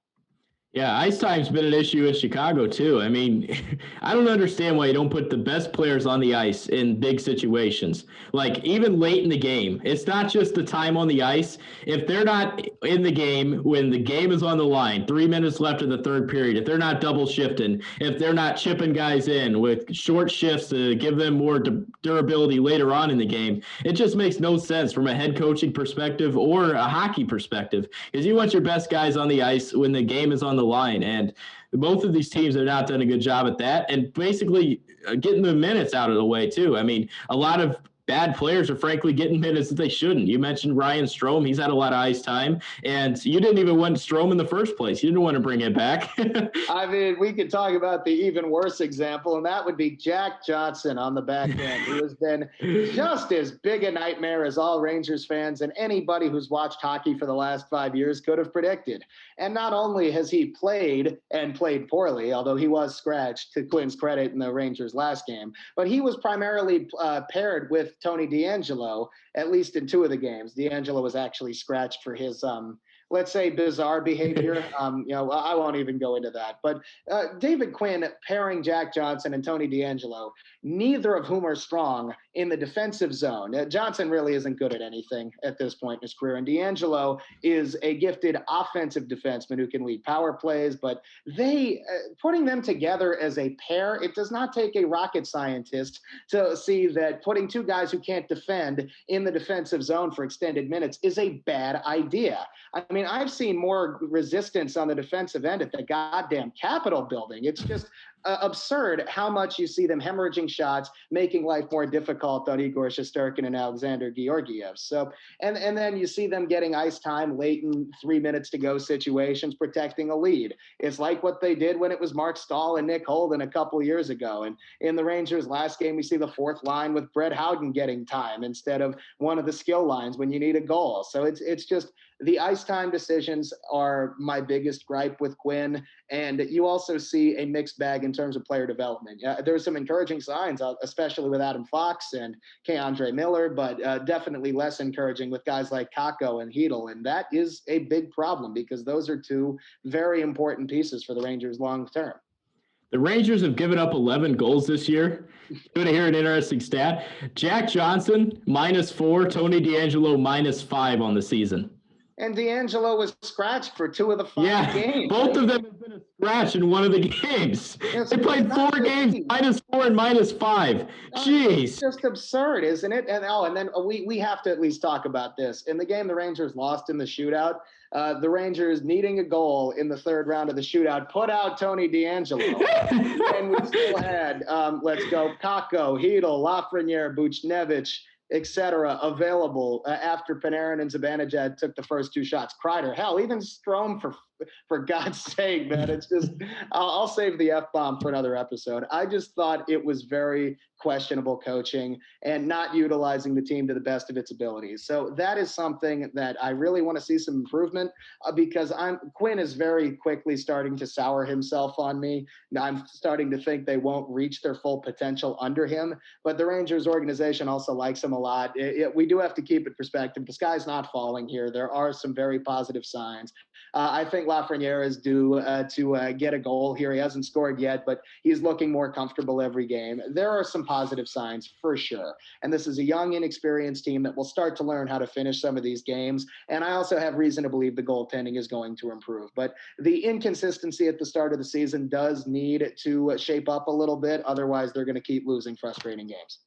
Yeah, ice time's been an issue in Chicago too. I mean, I don't understand why you don't put the best players on the ice in big situations. Like even late in the game, it's not just the time on the ice. If they're not in the game when the game is on the line, 3 minutes left of the third period, if they're not double shifting, if they're not chipping guys in with short shifts to give them more durability later on in the game, it just makes no sense from a head coaching perspective or a hockey perspective, because you want your best guys on the ice when the game is on the line, and both of these teams have not done a good job at that, and basically getting the minutes out of the way too. I mean, a lot of bad players are frankly getting minutes that they shouldn't. You mentioned Ryan Strome. He's had a lot of ice time, and you didn't even want Strome in the first place. You didn't want to bring him back. I mean, we could talk about the even worse example, and that would be Jack Johnson on the back end, who has been just as big a nightmare as all Rangers fans and anybody who's watched hockey for the last 5 years could have predicted. And not only has he played and played poorly, although he was scratched to Quinn's credit in the Rangers last game, but he was primarily paired with Tony DeAngelo, at least in 2 of the games. DeAngelo was actually scratched for his let's say, bizarre behavior. I won't even go into that. But David Quinn pairing Jack Johnson and Tony DeAngelo, neither of whom are strong in the defensive zone. Johnson really isn't good at anything at this point in his career. And DeAngelo is a gifted offensive defenseman who can lead power plays. But putting them together as a pair, it does not take a rocket scientist to see that putting 2 guys who can't defend in the defensive zone for extended minutes is a bad idea. I mean, I've seen more resistance on the defensive end at the goddamn Capitol building. It's just absurd how much you see them hemorrhaging shots, making life more difficult on Igor Shesterkin and Alexander Georgiev. So, and then you see them getting ice time late in 3 minutes to go situations, protecting a lead. It's like what they did when it was Mark Stahl and Nick Holden a couple years ago. And in the Rangers last game, we see the 4th line with Brett Howden getting time instead of one of the skill lines when you need a goal. So it's just the ice time decisions are my biggest gripe with Quinn. And you also see a mixed bag in terms of player development. There's some encouraging signs, especially with Adam Fox and Keandre Miller, but definitely less encouraging with guys like Kakko and Hedl. And that is a big problem because those are 2 very important pieces for the Rangers long term. The Rangers have given up 11 goals this year. You want to hear an interesting stat? Jack Johnson, -4, Tony DeAngelo, -5 on the season. And DeAngelo was scratched for 2 of the 5 games. Both of them have been a scratch in one of the games. They played 4 games, -4 and -5. Jeez. It's just absurd, isn't it? And then we have to at least talk about this. In the game the Rangers lost in the shootout, the Rangers needing a goal in the 3rd round of the shootout put out Tony DeAngelo. And we still had, let's go, Kakko, Hedl, Lafreniere, Buchnevich, etc. available after Panarin and Zibanejad took the first 2 shots. Kreider, hell, even Strome, for God's sake, man. It's just, I'll save the F-bomb for another episode. I just thought it was very questionable coaching and not utilizing the team to the best of its abilities. So that is something that I really want to see some improvement because Quinn is very quickly starting to sour himself on me. I'm starting to think they won't reach their full potential under him, but the Rangers organization also likes him a lot. We do have to keep it perspective. The sky's not falling here. There are some very positive signs. I think Lafreniere is due to get a goal here. He hasn't scored yet, but he's looking more comfortable every game. There are some positive signs for sure. And this is a young, inexperienced team that will start to learn how to finish some of these games. And I also have reason to believe the goaltending is going to improve. But the inconsistency at the start of the season does need to shape up a little bit. Otherwise, they're going to keep losing frustrating games.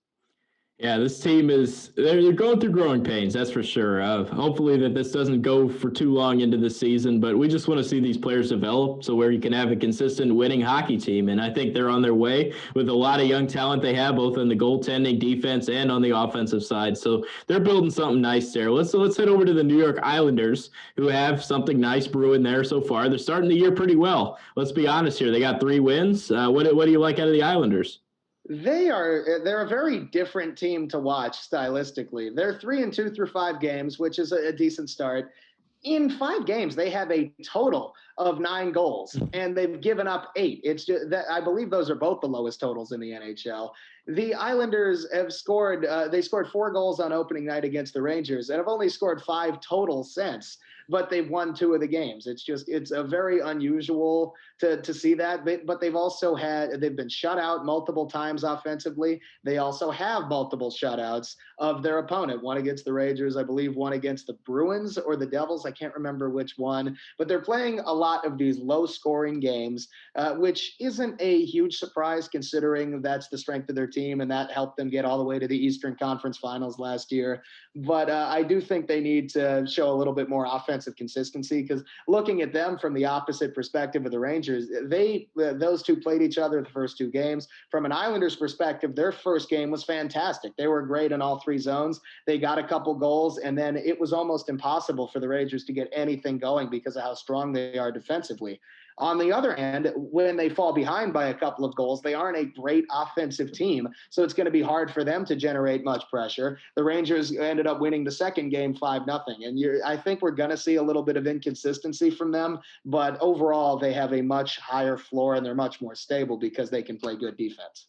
Yeah, this team they're going through growing pains, that's for sure. Hopefully that this doesn't go for too long into the season, but we just want to see these players develop so where you can have a consistent winning hockey team. And I think they're on their way with a lot of young talent they have, both in the goaltending, defense, and on the offensive side. So they're building something nice there. Let's head over to the New York Islanders, who have something nice brewing there so far. They're starting the year pretty well. Let's be honest here. They got 3 wins. What do you like out of the Islanders? They're a very different team to watch stylistically. They're 3-2 through 5 games, which is a decent start. In 5 games, they have a total of 9 goals, and they've given up 8. It's just that I believe those are both the lowest totals in the NHL. The Islanders have scored. They scored 4 goals on opening night against the Rangers, and have only scored 5 total since. But they've won 2 of the games. It's a very unusual to see that. But they've been shut out multiple times offensively. They also have multiple shutouts of their opponent. One against the Rangers, I believe. One against the Bruins or the Devils. I can't remember which one. But they're playing a lot of these low-scoring games, which isn't a huge surprise considering that's the strength of their team, and that helped them get all the way to the Eastern Conference Finals last year. But I do think they need to show a little bit more offensive consistency because looking at them from the opposite perspective of the Rangers, those two played each other the first 2 games. From an Islanders perspective, their first game was fantastic. They were great in all 3 zones. They got a couple goals, and then it was almost impossible for the Rangers to get anything going because of how strong they are defensively. On the other hand, when they fall behind by a couple of goals, they aren't a great offensive team, so it's going to be hard for them to generate much pressure. The Rangers ended up winning the second game 5-0, and I think we're going to see a little bit of inconsistency from them, but overall they have a much higher floor and they're much more stable because they can play good defense.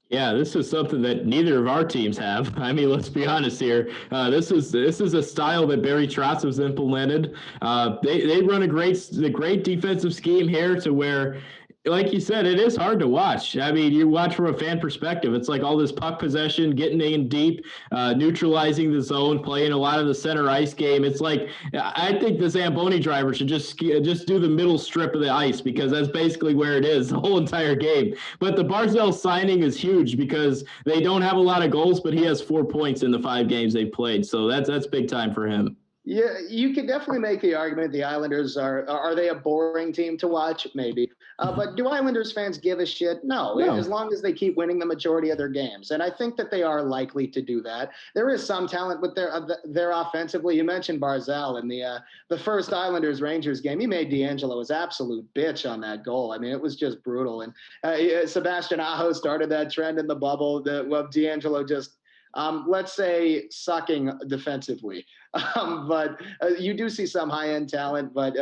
Yeah, this is something that neither of our teams have. I mean, let's be honest here. This is a style that Barry Trotz has implemented. They run a great defensive scheme here to where, like you said, it is hard to watch. I mean, you watch from a fan perspective. It's like all this puck possession, getting in deep, neutralizing the zone, playing a lot of the center ice game. It's like I think the Zamboni driver should just do the middle strip of the ice because that's basically where it is the whole entire game. But the Barzal signing is huge because they don't have a lot of goals, but he has 4 points in the 5 games they played. So that's big time for him. Yeah, you could definitely make the argument the Islanders are they a boring team to watch? Maybe. But do Islanders fans give a shit? No, as long as they keep winning the majority of their games. And I think that they are likely to do that. There is some talent with their offensively. You mentioned Barzal in the first Islanders-Rangers game. He made D'Angelo his absolute bitch on that goal. I mean, it was just brutal. And Sebastian Aho started that trend in the bubble of D'Angelo just let's say sucking defensively. But you do see some high-end talent, but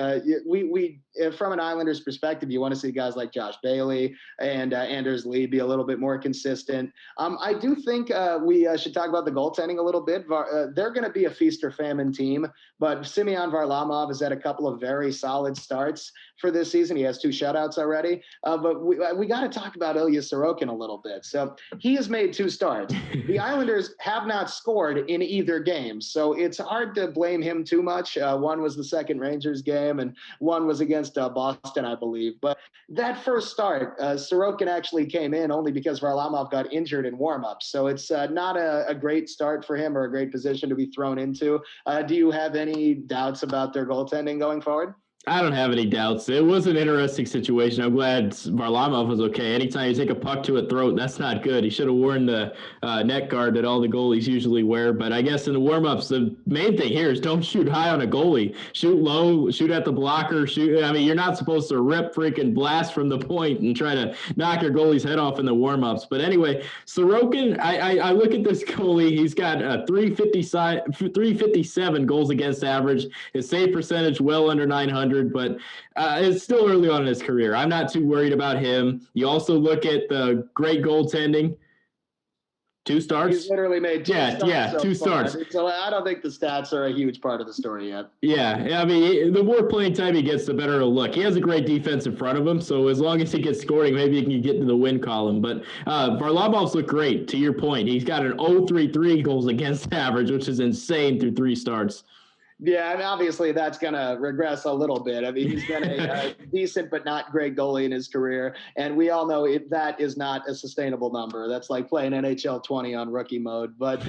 we from an Islanders perspective, you want to see guys like Josh Bailey and Anders Lee be a little bit more consistent. I do think we should talk about the goaltending a little bit. They're going to be a feast or famine team, but Semyon Varlamov has had a couple of very solid starts for this season. He has 2 shutouts already, but we got to talk about Ilya Sorokin a little bit. So he has made 2 starts. The Islanders have not scored in either game, so it's hard to blame him too much. One was the second Rangers game, and one was against Boston, I believe. But that first start, Sorokin actually came in only because Varlamov got injured in warm-up. So it's not a great start for him or a great position to be thrown into. Do you have any doubts about their goaltending going forward? I don't have any doubts. It was an interesting situation. I'm glad Varlamov was okay. Anytime you take a puck to a throat, that's not good. He should have worn the net guard that all the goalies usually wear. But I guess in the warm-ups, the main thing here is don't shoot high on a goalie. Shoot low, shoot at the blocker. Shoot. I mean, you're not supposed to rip freaking blast from the point and try to knock your goalie's head off in the warm-ups. But anyway, Sorokin, I look at this goalie. He's got a 357 goals against average. His save percentage well under 900. But it's still early on in his career. I'm not too worried about him. You also look at the great goaltending. 2 starts. He's literally made two starts. 2 starts. So I don't think the stats are a huge part of the story yet. Yeah, I mean, the more playing time he gets, the better it'll look. He has a great defense in front of him, so as long as he gets scoring, maybe he can get into the win column. But Varlamov's look great, to your point. He's got an 0.33 goals against average, which is insane through 3 starts. Yeah, and obviously that's going to regress a little bit. I mean, he's been a decent but not great goalie in his career, and we all know that is not a sustainable number. That's like playing NHL 20 on rookie mode, but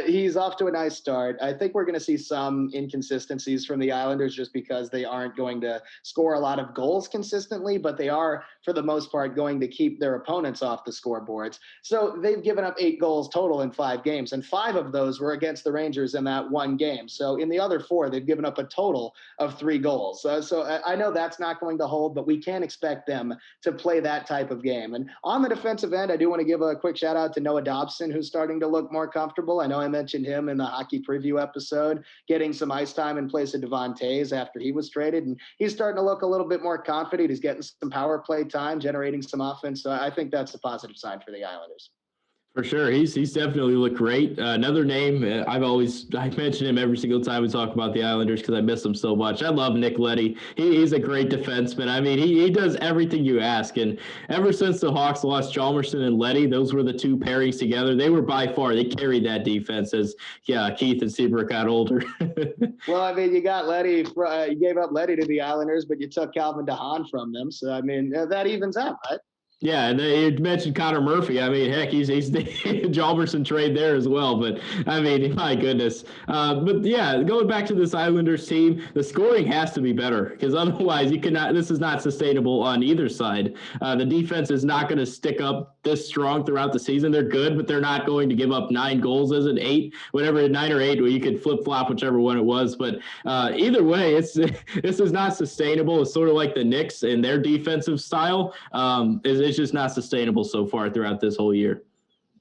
he's off to a nice start. I think we're going to see some inconsistencies from the Islanders just because they aren't going to score a lot of goals consistently, but they are, for the most part, going to keep their opponents off the scoreboards. So they've given up 8 goals total in 5 games, and 5 of those were against the Rangers in that one game. So in the other 4, they've given up a total of 3 goals. So I know that's not going to hold, but we can't expect them to play that type of game. And on the defensive end, I do want to give a quick shout out to Noah Dobson, who's starting to look more comfortable. I know I mentioned him in the hockey preview episode, getting some ice time in place of Devon Toews after he was traded. And he's starting to look a little bit more confident. He's getting some power play time, generating some offense. So I think that's a positive sign for the Islanders. For sure. He's definitely looked great. Another name, I mention him every single time we talk about the Islanders because I miss him so much. I love Nick Leddy. He's a great defenseman. I mean, he does everything you ask. And ever since the Hawks lost Chalmerson and Leddy, those were the 2 pairings together. They were by far, they carried that defense as Keith and Seabrook got older. Well, I mean, you got Leddy, you gave up Leddy to the Islanders, but you took Calvin DeHaan from them. So, I mean, that evens out, right? Yeah, and you mentioned Connor Murphy. I mean, heck, he's the Jalmerson trade there as well. But, I mean, my goodness. But, yeah, going back to this Islanders team, the scoring has to be better because otherwise you cannot. This is not sustainable on either side. The defense is not going to stick up this strong throughout the season. They're good, but they're not going to give up 9 goals as an 8, whatever, 9 or 8, where you could flip-flop whichever one it was. But either way, this is not sustainable. It's sort of like the Knicks and their defensive style it's just not sustainable so far throughout this whole year.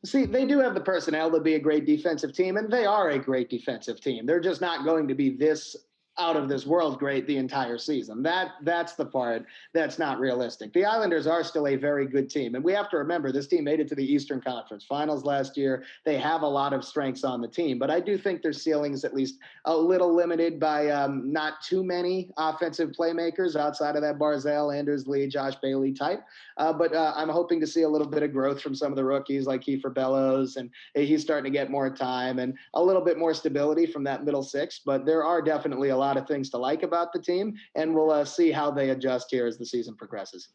See, they do have the personnel to be a great defensive team, and they are a great defensive team. They're just not going to be this out of this world great the entire season. That's the part that's not realistic. The Islanders are still a very good team. And we have to remember this team made it to the Eastern Conference Finals last year. They have a lot of strengths on the team, but I do think their ceiling is at least a little limited by not too many offensive playmakers outside of that Barzal, Anders Lee, Josh Bailey type. But I'm hoping to see a little bit of growth from some of the rookies like Kiefer Bellows, and he's starting to get more time and a little bit more stability from that middle 6. But there are definitely a lot of things to like about the team, and we'll see how they adjust here as the season progresses.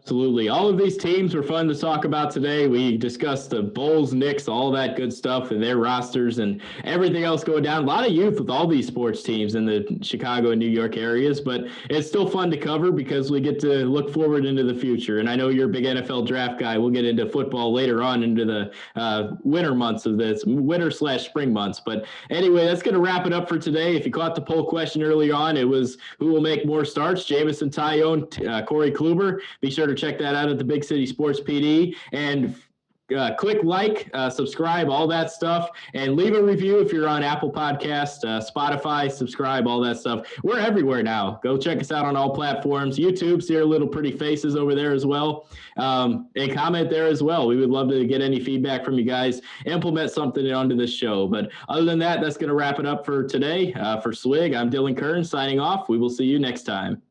Absolutely. All of these teams were fun to talk about today. We discussed the Bulls, Knicks, all that good stuff and their rosters and everything else going down. A lot of youth with all these sports teams in the Chicago and New York areas, but it's still fun to cover because we get to look forward into the future. And I know you're a big NFL draft guy. We'll get into football later on into the winter months of this, winter/spring months. But anyway, that's going to wrap it up for today. If you caught the poll question early on, it was who will make more starts, Jamison Tyone, Corey Kluber. Be sure to check that out at the Big City Sports PD and click like, subscribe, all that stuff, and leave a review if you're on Apple Podcasts, Spotify, subscribe, all that stuff. We're everywhere now. Go check us out on all platforms. YouTube, see our little pretty faces over there as well. And comment there as well. We would love to get any feedback from you guys, implement something onto this show. But other than that, that's going to wrap it up for today. For Swig, I'm Dylan Kern signing off. We will see you next time.